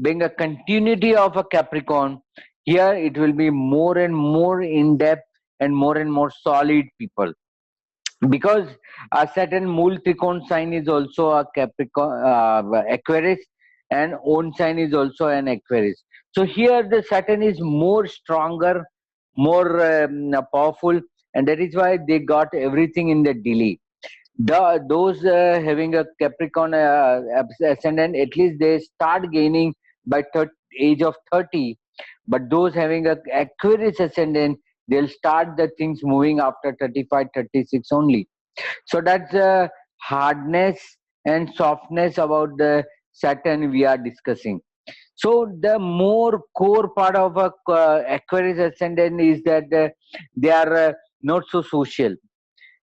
being a continuity of a Capricorn, here it will be more and more in depth and more solid people. Because a Saturn Mool Trikon sign is also a Capricorn, Aquarius, and own sign is also an Aquarius. So here the Saturn is more stronger, more powerful, and that is why they got everything in the delay. Those having a Capricorn ascendant, at least they start gaining by age of 30. But those having a Aquarius ascendant, they'll start the things moving after 35, 36 only. So that's the hardness and softness about the Saturn we are discussing. So the more core part of a Aquarius ascendant is that they are not so social.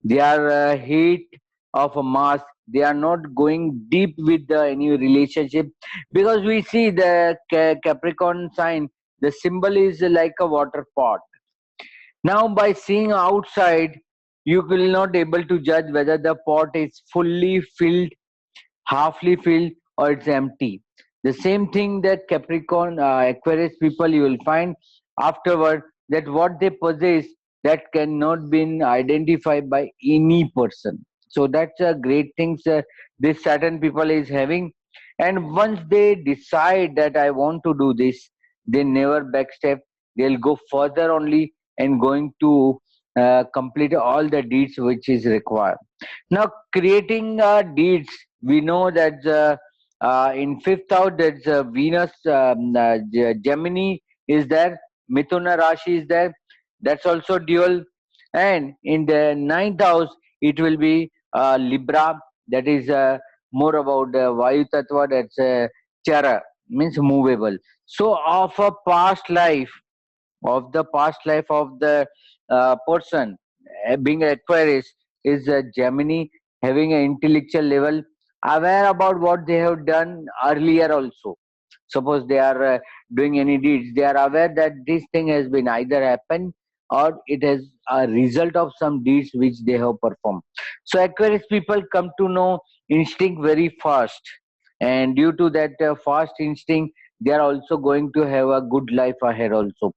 They are hate of a mass. They are not going deep with any relationship, because we see the Capricorn sign, the symbol is like a water pot. Now by seeing outside, you will not able to judge whether the pot is fully filled, halfly filled, or it's empty. The same thing that Capricorn, Aquarius people, you will find afterward that what they possess that cannot be identified by any person. So that's a great thing this Saturn people is having. And once they decide that I want to do this, they never backstep. They'll go further only and going to complete all the deeds which is required. Now, creating deeds, we know that in fifth house, there's Venus, Gemini is there, Mithuna Rashi is there. That's also dual. And in the ninth house, it will be Libra. That is more about Vayu Tattva. That's Chara, means movable. So, of a past life, of the past life of the person being Aquarius is a Gemini, having an intellectual level, aware about what they have done earlier also. Suppose they are doing any deeds, they are aware that this thing has been either happened or it is a result of some deeds which they have performed. So Aquarius people come to know instinct very fast, and due to that fast instinct, they are also going to have a good life ahead also.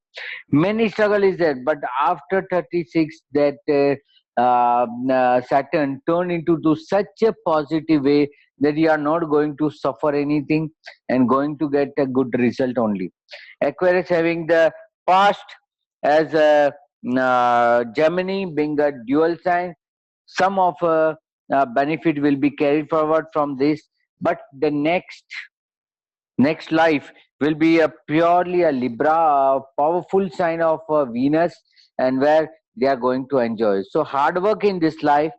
Many struggle is there, but after 36, that Saturn turn into to such a positive way that you are not going to suffer anything and going to get a good result only. Aquarius having the past as a Gemini being a dual sign, some of benefit will be carried forward from this, but the next life will be a purely a Libra, a powerful sign of Venus, and where they are going to enjoy. So hard work in this life,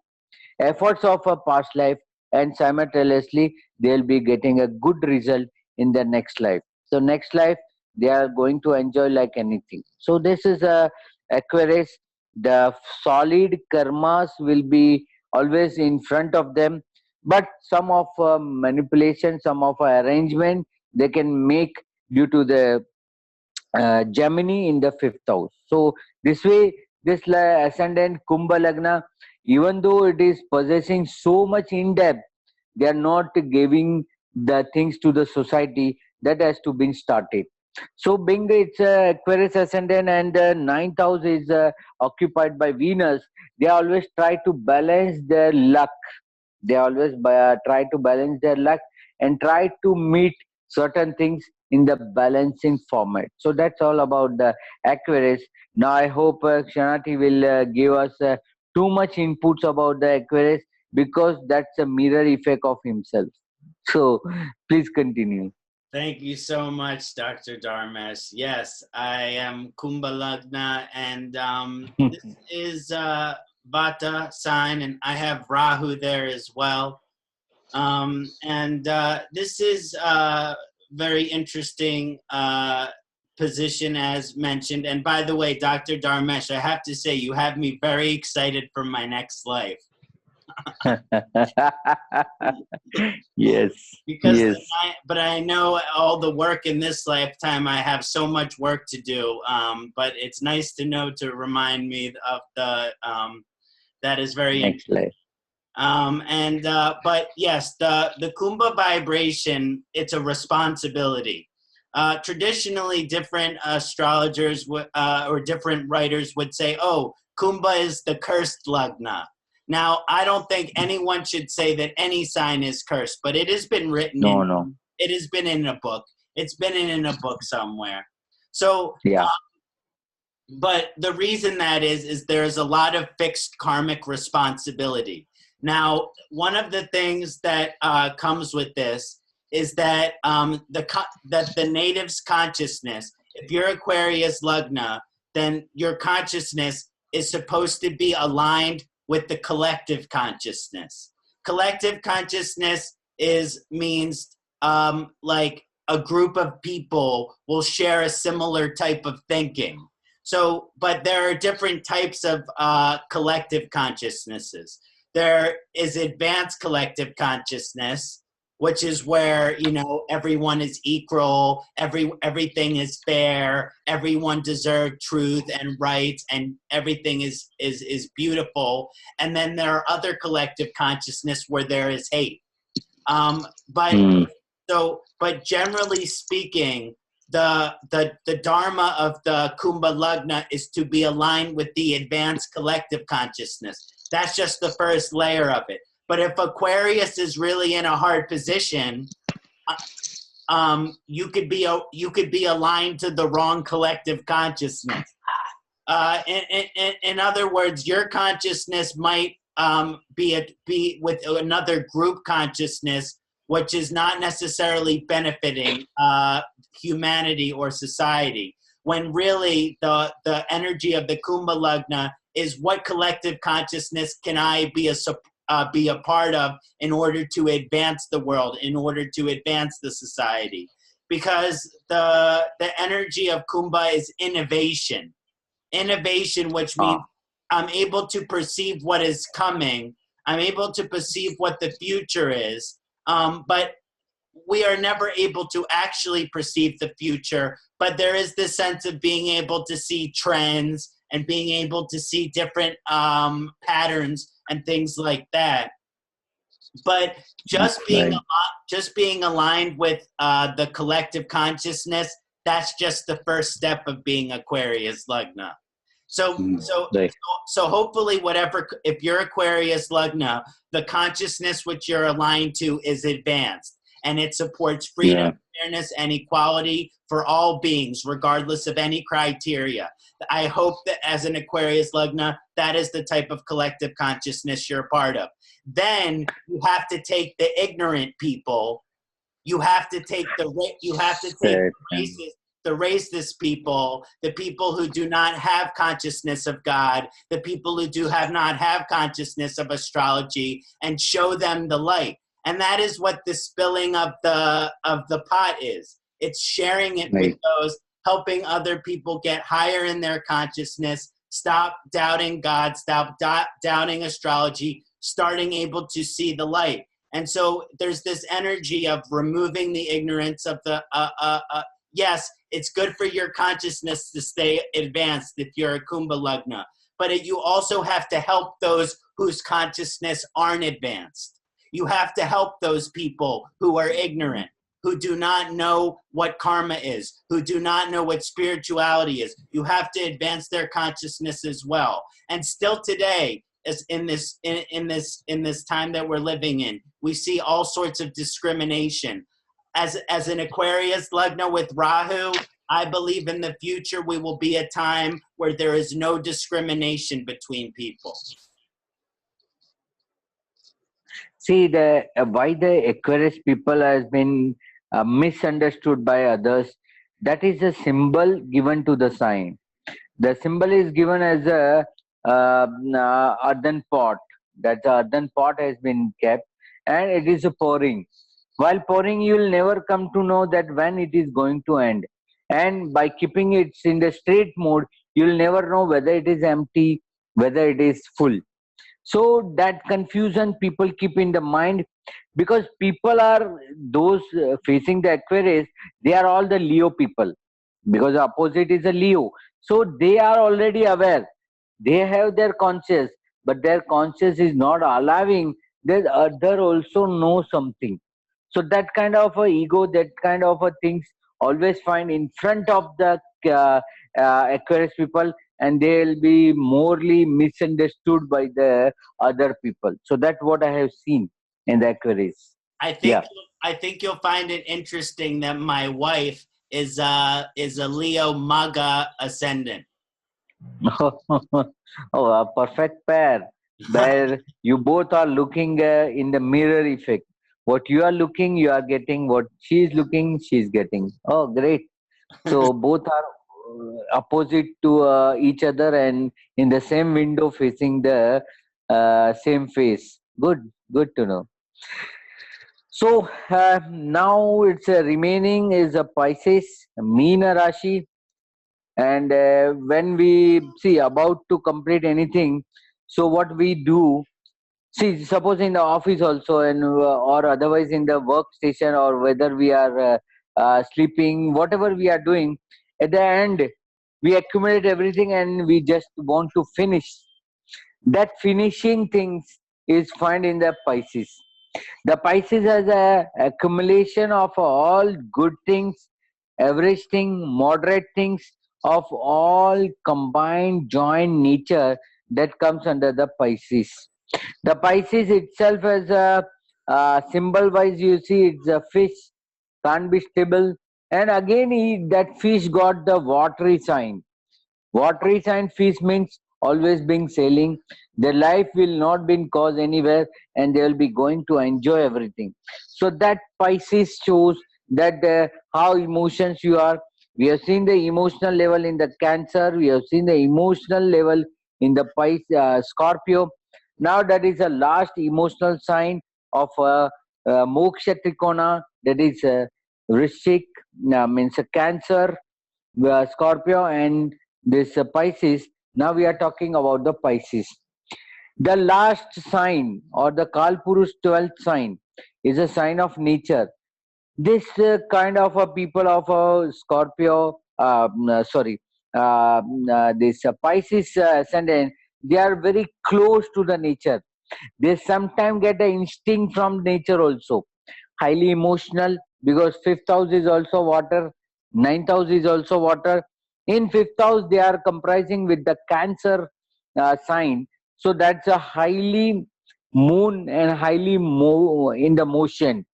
efforts of a past life, and simultaneously they'll be getting a good result in their next life. So next life they are going to enjoy like anything. So this is a Aquarius. The solid karmas will be always in front of them, but some of manipulation, some of arrangement they can make due to the Gemini in the fifth house. So this way, this ascendant Kumbha Lagna, even though it is possessing so much in depth, they are not giving the things to the society that has to be started. So being it's Aquarius ascendant and the ninth house is occupied by Venus, they always try to balance their luck. They always try to balance their luck and try to meet certain things in the balancing format. So that's all about the Aquarius. Now I hope Kṣaṇāti will give us too much inputs about the Aquarius, because that's a mirror effect of himself. So please continue. Thank you so much, Dr. Dharmesh. Yes, I am Kumbha Lagna, and this is Vata sign, and I have Rahu there as well. This is a very interesting position as mentioned. And by the way, Dr. Dharmesh, I have to say, you have me very excited for my next life. Yes. Because yes. But I know all the work in this lifetime, I have so much work to do. But it's nice to know, to remind me of the, that is very next life. But yes, the Kumbha vibration, it's a responsibility. Traditionally, different astrologers or different writers would say, oh, Kumbha is the cursed Lagna. Now, I don't think anyone should say that any sign is cursed, but it has been written it has been in a book. It's been in a book somewhere. So, yeah. But the reason that is there's a lot of fixed karmic responsibility. Now, one of the things that comes with this is that that the native's consciousness, if you're Aquarius Lagna, then your consciousness is supposed to be aligned with the collective consciousness. Collective consciousness means like a group of people will share a similar type of thinking. So, but there are different types of collective consciousnesses. There is advanced collective consciousness, which is where, you know, everyone is equal, everything is fair, everyone deserves truth and rights, and everything is beautiful. And then there are other collective consciousness where there is hate. But So, but generally speaking, the dharma of the Kumbha Lagna is to be aligned with the advanced collective consciousness. That's just the first layer of it. But if Aquarius is really in a hard position, you could be aligned to the wrong collective consciousness. In other words, your consciousness might be with another group consciousness, which is not necessarily benefiting humanity or society. When really the energy of the Kumbha Lagna is what collective consciousness can I be a part of in order to advance the world, in order to advance the society, because the energy of Kumbha is innovation. Innovation, which means I'm able to perceive what is coming. I'm able to perceive what the future is. But we are never able to actually perceive the future. But there is this sense of being able to see trends and being able to see different patterns and things like that. But just being aligned with the collective consciousness, that's just the first step of being Aquarius Lagna. So hopefully if you're Aquarius Lagna, the consciousness which you're aligned to is advanced, and it supports freedom, fairness, and equality for all beings, regardless of any criteria. I hope that as an Aquarius Lagna, that is the type of collective consciousness you're a part of. Then you have to take the ignorant people. You have to take the racist people, the people who do not have consciousness of God, the people who not have consciousness of astrology, and show them the light. And that is what the spilling of the pot is. It's sharing it with those, helping other people get higher in their consciousness, stop doubting God, stop doubting astrology, starting able to see the light. And so there's this energy of removing the ignorance of the yes, it's good for your consciousness to stay advanced if you're a Kumbha Lagna, but you also have to help those whose consciousness aren't advanced. You have to help those people who are ignorant, who do not know what karma is, who do not know what spirituality is. You have to advance their consciousness as well. And still today, as in this time that we're living in, we see all sorts of discrimination. As an Aquarius Lagna with Rahu, I believe in the future we will be a time where there is no discrimination between people. See, why the Aquarius people has been misunderstood by others, that is a symbol given to the sign. The symbol is given as a earthen pot. That the earthen pot has been kept, and it is a pouring. While pouring, you will never come to know that when it is going to end. And by keeping it in the straight mode, you will never know whether it is empty, whether it is full. So that confusion people keep in the mind, because people are those facing the Aquarius, they are all the Leo people, because the opposite is a Leo. So they are already aware. They have their conscious, but their conscious is not allowing that other also know something. So that kind of a ego, that kind of a things always find in front of the Aquarius people, and they'll be morely misunderstood by the other people. So that's what I have seen in the Aquarius. I think you'll find it interesting that my wife is a Leo Maga Ascendant. Oh, a perfect pair, where you both are looking in the mirror effect. What you are looking, you are getting. What she is looking, she is getting. Oh, great. So both are opposite to each other and in the same window facing the same face. Good to know. So now it's remaining is a Pisces, Meena Rashi. And when we see about to complete anything, so what we do, see, suppose in the office also, and or otherwise in the workstation, or whether we are sleeping, whatever we are doing, at the end we accumulate everything and we just want to finish. That finishing things is found in the Pisces. The Pisces has a accumulation of all good things, average thing, moderate things, of all combined joint nature that comes under the Pisces. The Pisces itself as a symbol wise, you see, it's a fish, can't be stable. And again, that fish got the watery sign. Watery sign fish means always being sailing. Their life will not be caused anywhere, and they will be going to enjoy everything. So that Pisces shows that how emotions you are. We have seen the emotional level in the Cancer. We have seen the emotional level in the Scorpio. Now that is the last emotional sign of Moksha Trikona. That is Vrishik, means a Cancer, Scorpio, and this Pisces. Now we are talking about the Pisces. The last sign, or the Kalpurush 12th sign, is a sign of nature. This kind of a people of Scorpio, this Pisces ascendant, they are very close to the nature. They sometimes get an instinct from nature also. Highly emotional, because fifth house is also water, ninth house is also water. In fifth house, they are comprising with the Cancer sign. So that's a highly moon and highly in the motion.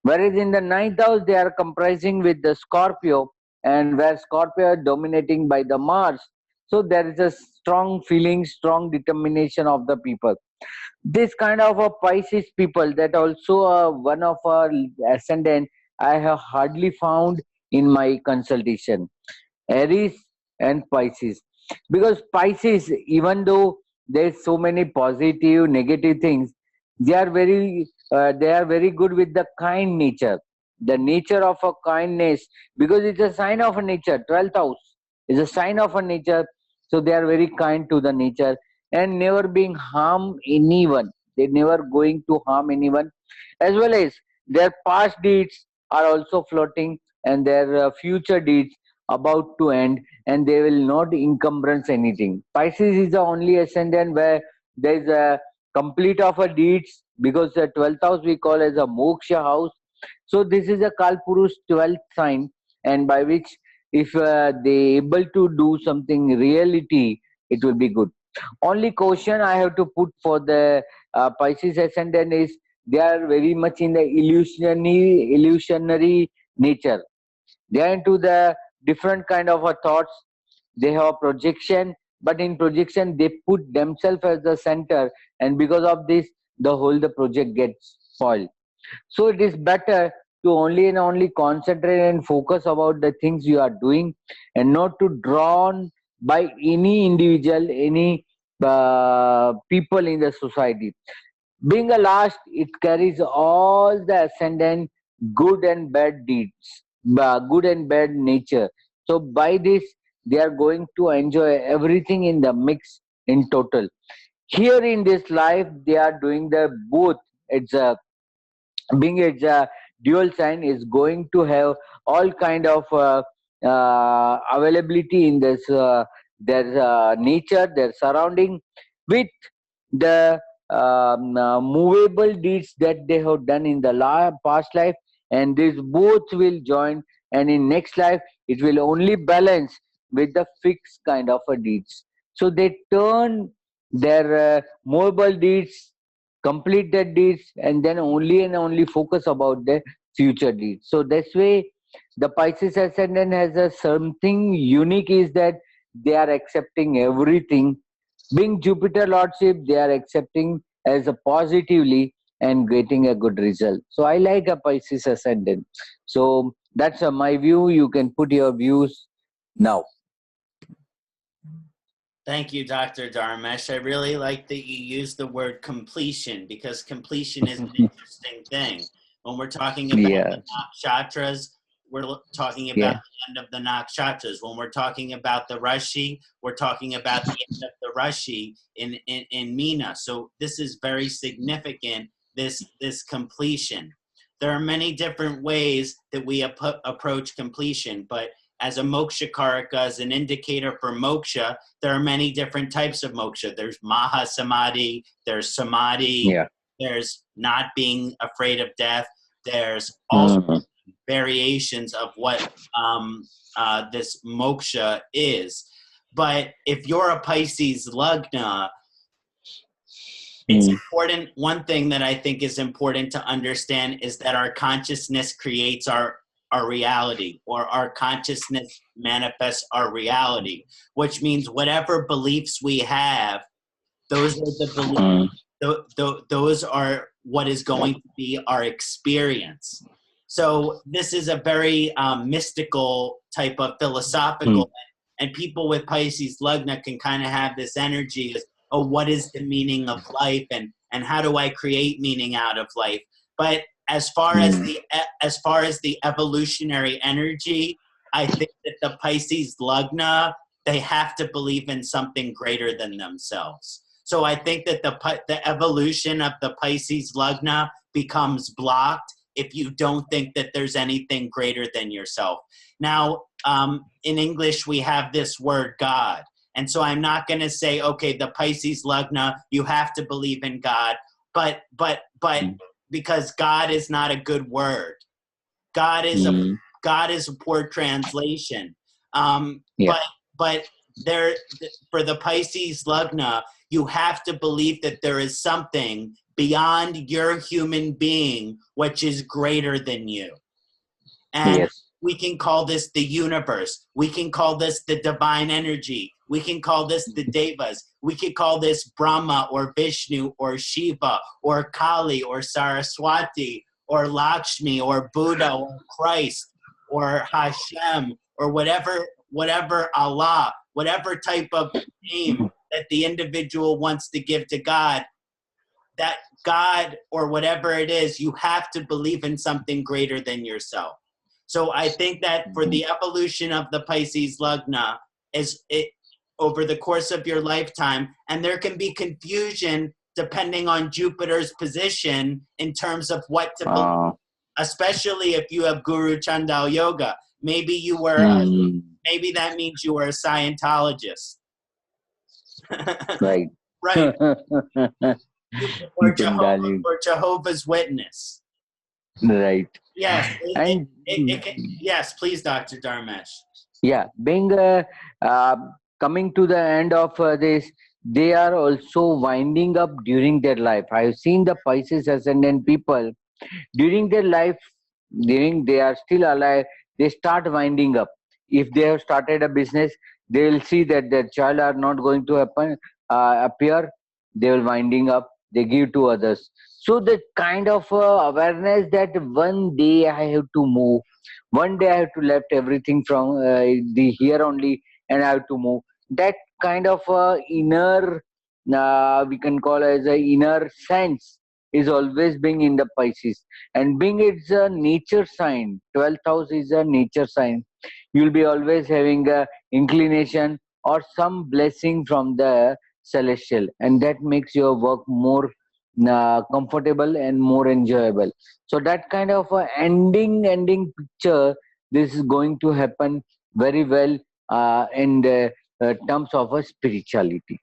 Whereas in the ninth house, they are comprising with the Scorpio, and where Scorpio are dominating by the Mars. So there is a strong feeling, strong determination of the people. This kind of a Pisces people, that also one of our ascendant, I have hardly found in my consultation. Aries and Pisces. Because Pisces, even though there's so many positive, negative things, they are very good with the kind nature. The nature of a kindness, because it's a sign of a nature. 12th house is a sign of a nature, so they are very kind to the nature and never being harm anyone. They never going to harm anyone, as well as their past deeds are also floating, and their future deeds about to end, and they will not encumbrance anything. Pisces is the only ascendant where there is a complete of a deeds, because the 12th house we call as a moksha house. So this is a Kalpurush 12th sign, and by which if they able to do something reality, it will be good. Only caution I have to put for the Pisces ascendant is they are very much in the illusionary nature. They are into the different kind of a thoughts. They have a projection, but in projection they put themselves as the center, and because of this, the project gets spoiled. So it is better to only and only concentrate and focus about the things you are doing, and not to drawn by any individual, any people in the society. Being a last, it carries all the ascendant, good and bad deeds, good and bad nature. So by this, they are going to enjoy everything in the mix in total. Here in this life, they are doing the both. It's a being it's a dual sign is going to have all kind of availability in this their nature, their surrounding, with the movable deeds that they have done in the past life, and these both will join, and in next life it will only balance with the fixed kind of a deeds. So they turn their movable deeds, complete their deeds, and then only and only focus about the future deeds. So this way the Pisces ascendant has a something unique, is that they are accepting everything. Being Jupiter lordship, they are accepting as a positively and getting a good result. So I like a Pisces ascendant. So that's my view. You can put your views now. Thank you, Dr. Dharmesh. I really like that you use the word completion, because completion is an interesting thing. When we're talking about Yeah, the nakshatras, we're talking about yeah, the end of the nakshatras. When we're talking about the Rashi, we're talking about the end of the Rashi in Meena. So this is very significant, this completion. There are many different ways that we approach completion, but as a moksha karaka, as an indicator for moksha, there are many different types of moksha. There's maha samadhi, there's samadhi, yeah, there's not being afraid of death. There's also variations of what this moksha is. But if you're a Pisces Lagna, it's important. One thing that I think is important to understand is that our consciousness creates our reality, or our consciousness manifests our reality, which means whatever beliefs we have, those are the beliefs. Those are what is going to be our experience. So this is a very mystical type of philosophical, and people with Pisces Lagna can kind of have this energy as, oh, what is the meaning of life, and how do I create meaning out of life? But as far as the evolutionary energy, I think that the Pisces Lagna, they have to believe in something greater than themselves. So I think that the evolution of the Pisces Lagna becomes blocked if you don't think that there's anything greater than yourself. Now, in English, we have this word God. And so I'm not going to say, okay, the Pisces Lagna, you have to believe in God, but because God is not a good word. God is a poor translation. But there, for the Pisces Lagna, you have to believe that there is something beyond your human being which is greater than you. And we can call this the universe. We can call this the divine energy. We can call this the devas. We can call this Brahma or Vishnu or Shiva or Kali or Saraswati or Lakshmi or Buddha or Christ or Hashem or whatever Allah, whatever type of name that the individual wants to give to God, that God or whatever it is, you have to believe in something greater than yourself. So I think that for the evolution of the Pisces Lagna is it over the course of your lifetime, and there can be confusion depending on Jupiter's position in terms of what to believe, especially if you have Guru Chandal Yoga. Maybe you were, maybe that means you were a Scientologist. Right. Right. Or Jehovah's Witness. Right. Yes. Yes, please, Dr. Dharmesh. Yeah, being coming to the end of this, they are also winding up during their life. I've seen the Pisces Ascendant people during their life, during they are still alive, they start winding up. If they have started a business, they will see that their child are not going to appear. They will winding up. They give to others. So that kind of awareness that one day I have to move. One day I have to left everything from the here only, and I have to move. That kind of inner, we can call as a inner sense, is always being in the Pisces, and being it's a nature sign. 12th house is a nature sign. You'll be always having a inclination or some blessing from the celestial, and that makes your work more comfortable and more enjoyable. So that kind of ending picture, this is going to happen very well in the terms of a spirituality.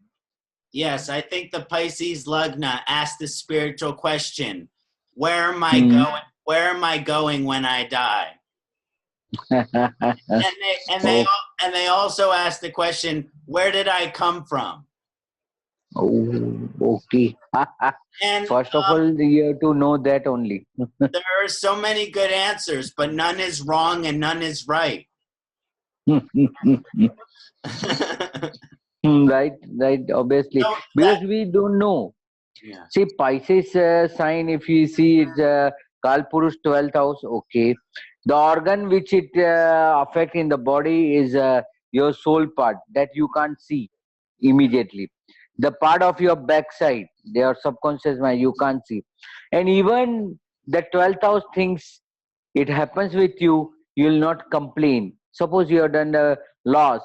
Yes, I think the Pisces Lagna asked the spiritual question: where am I going? Where am I going when I die? and they also asked the question: where did I come from? Oh, okay. And first of all, you have to know that only. There are so many good answers, but none is wrong and none is right. Right, obviously, So because we don't know. Yeah. See, Pisces sign, if you see it's Kalpurush 12th house, okay. The organ which it affect in the body is your soul part that you can't see immediately. The part of your backside, their subconscious mind, you can't see. And even the 12th house things, it happens with you, you will not complain. Suppose you have done the loss,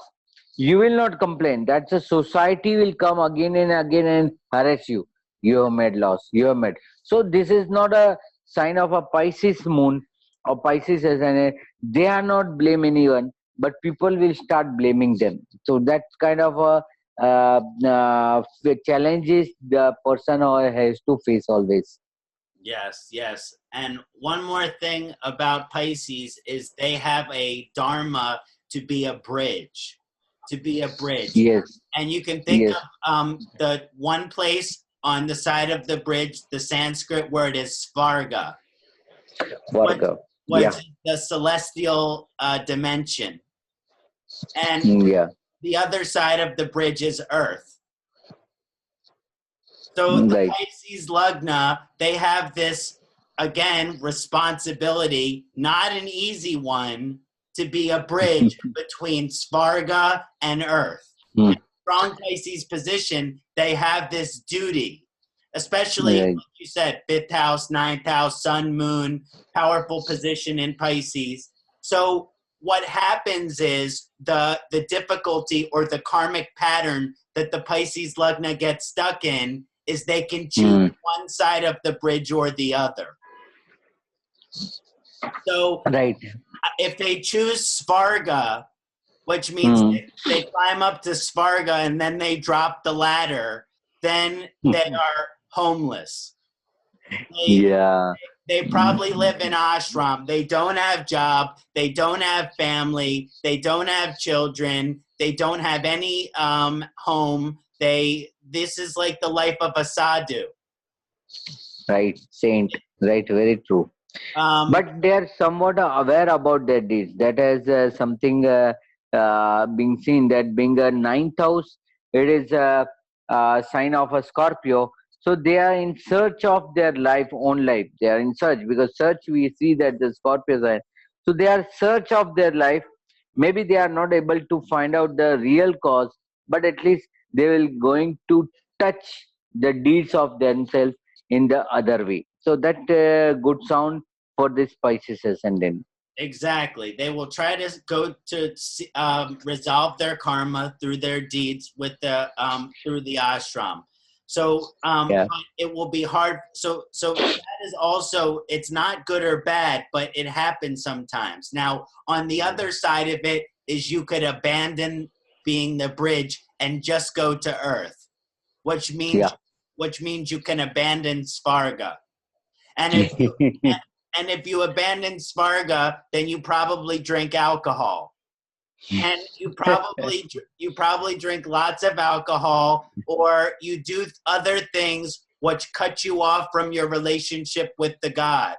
you will not complain. That's a society will come again and again and harass you. You have made loss, you have made. So this is not a sign of a Pisces moon or Pisces ascendant. They are not blame anyone, but people will start blaming them. So that's kind of a challenges the person or has to face always. Yes, yes. And one more thing about Pisces is they have a dharma to be a bridge, to be a bridge. Yes, And you can think yes, of the one place on the side of the bridge, the Sanskrit word is Svarga, what Virgo. Yeah, was the celestial dimension. And yeah, the other side of the bridge is Earth. So the right. Pisces Lugna, they have this, again, responsibility, not an easy one, to be a bridge between Svarga and Earth. Hmm. Strong Pisces position, they have this duty, especially, Right. like you said, fifth house, ninth house, sun, moon, powerful position in Pisces. So what happens is the difficulty or the karmic pattern that the Pisces Lugna gets stuck in is they can choose Hmm. one side of the bridge or the other. So Right. if they choose Svarga, which means Hmm. they climb up to Svarga and then they drop the ladder, then they are homeless. They Yeah. they probably live in ashram. They don't have job. They don't have family. They don't have children. They don't have any home. This is like the life of a sadhu. Right. Saint. Right. Very true. Um, But they are somewhat aware about their deeds. That is something being seen, that being a ninth house, it is a sign of a Scorpio. So they are in search of their own life. They are in search, because search we see that the Scorpios are. So they are search of their life. Maybe they are not able to find out the real cause, but at least they will going to touch the deeds of themselves in the other way. So that good sound for this Pisces ascendant. Exactly. They will try to go to resolve their karma through their deeds with the through the ashram. So Yeah, but it will be hard. So that is also, it's not good or bad, but it happens sometimes. Now on the other side of it is you could abandon being the bridge and just go to Earth, which yeah. means you can abandon Svarga. And if you and if you abandon Svarga, then you probably drink alcohol, and you probably drink lots of alcohol, or you do other things which cut you off from your relationship with the God.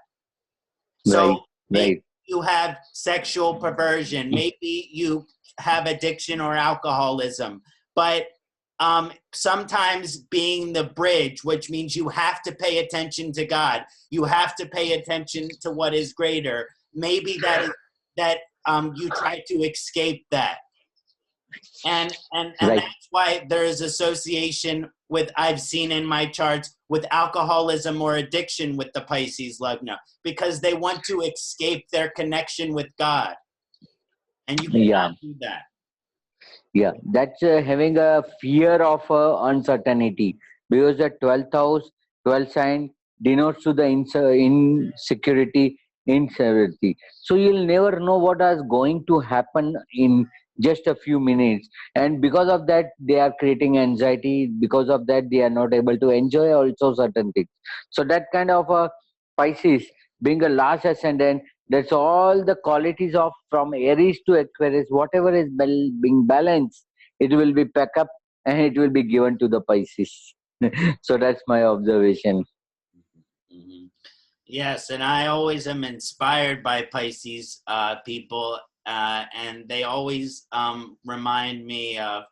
So Right, maybe right, you have sexual perversion, maybe you have addiction or alcoholism, but sometimes being the bridge, which means you have to pay attention to God, you have to pay attention to what is greater. Maybe that you try to escape that, and right. that's why there is association with, I've seen in my charts, with alcoholism or addiction with the Pisces Lugna, because they want to escape their connection with God, and you cannot Yeah, do that. yeah. That's having a fear of uncertainty, because the 12th house, 12th sign denotes to the insecurity, instability. So you'll never know what is going to happen in just a few minutes, and because of that, they are creating anxiety. Because of that, they are not able to enjoy also certain things. So that kind of a Pisces being a last ascendant, that's all the qualities of from Aries to Aquarius, whatever is being balanced, it will be packed up and it will be given to the Pisces. So that's my observation. Mhm. Yes, and I always am inspired by Pisces people, and they always remind me of,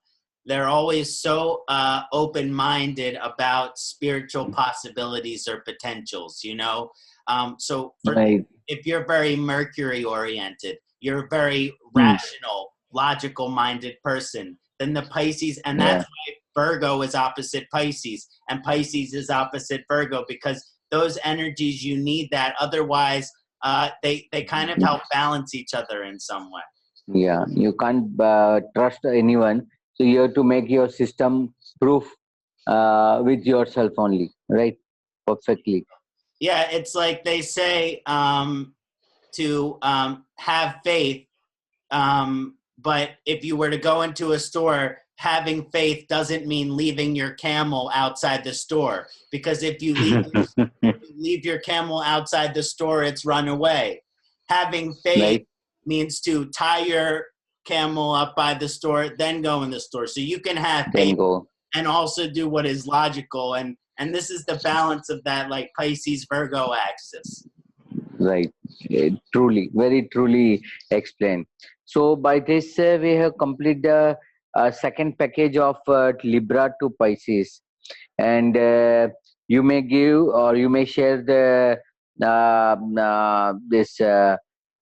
they're always so open-minded about spiritual possibilities or potentials, you know? So Right. if you're very Mercury-oriented, you're a very Hmm. rational, logical-minded person, then the Pisces, and that's Yeah. why Virgo is opposite Pisces, and Pisces is opposite Virgo, because those energies, you need that. Otherwise, they kind of help balance each other in some way. Yeah. You can't trust anyone. So you have to make your system proof with yourself only. Right. Perfectly. Yeah, it's like they say to have faith, but if you were to go into a store, having faith doesn't mean leaving your camel outside the store, because if you leave your camel outside the store, it's run away. Having faith means to tie your camel up by the store, then go in the store. So you can have faith and also do what is logical. And this is the balance of that, like Pisces Virgo axis. Right. Truly, very truly explained. So by this, we have completed the second package of Libra to Pisces. And you may give, or you may share the this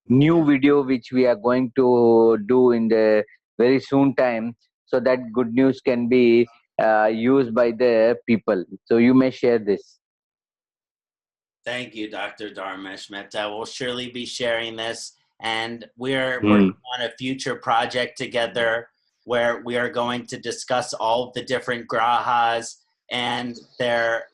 new video which we are going to do in the very soon time, so that good news can be used by the people. So you may share this. Thank you, Dr. Dharmesh Mehta. We'll surely be sharing this, and we're working on a future project together where we are going to discuss all of the different grahas and their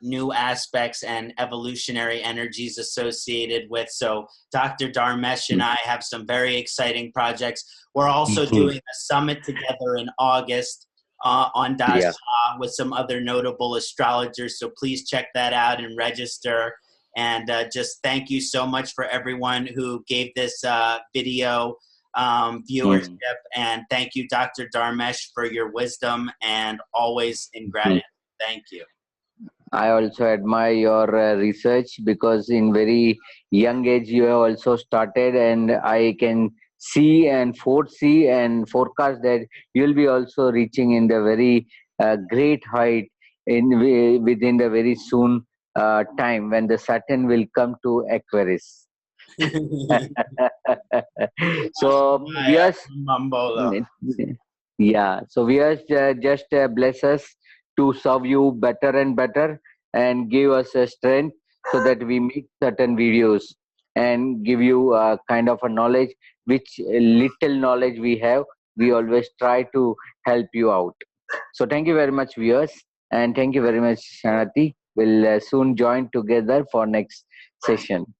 new aspects and evolutionary energies associated with. So Dr. Dharmesh and I have some very exciting projects. We're also doing a summit together in August on Dasha with some other notable astrologers. So please check that out and register. And just thank you so much for everyone who gave this video viewership. And thank you, Dr. Dharmesh, for your wisdom and always in gratitude. Thank you. I also admire your research, because in very young age you have also started, and I can see and foresee and forecast that you will be also reaching in the very great height within the very soon time when the Saturn will come to Aquarius. So yes, so we are just bless us to serve you better and better, and give us a strength so that we make certain videos and give you a kind of a knowledge, which little knowledge we have, we always try to help you out. So thank you very much, viewers, and thank you very much, Kṣaṇāti. We'll soon join together for next session.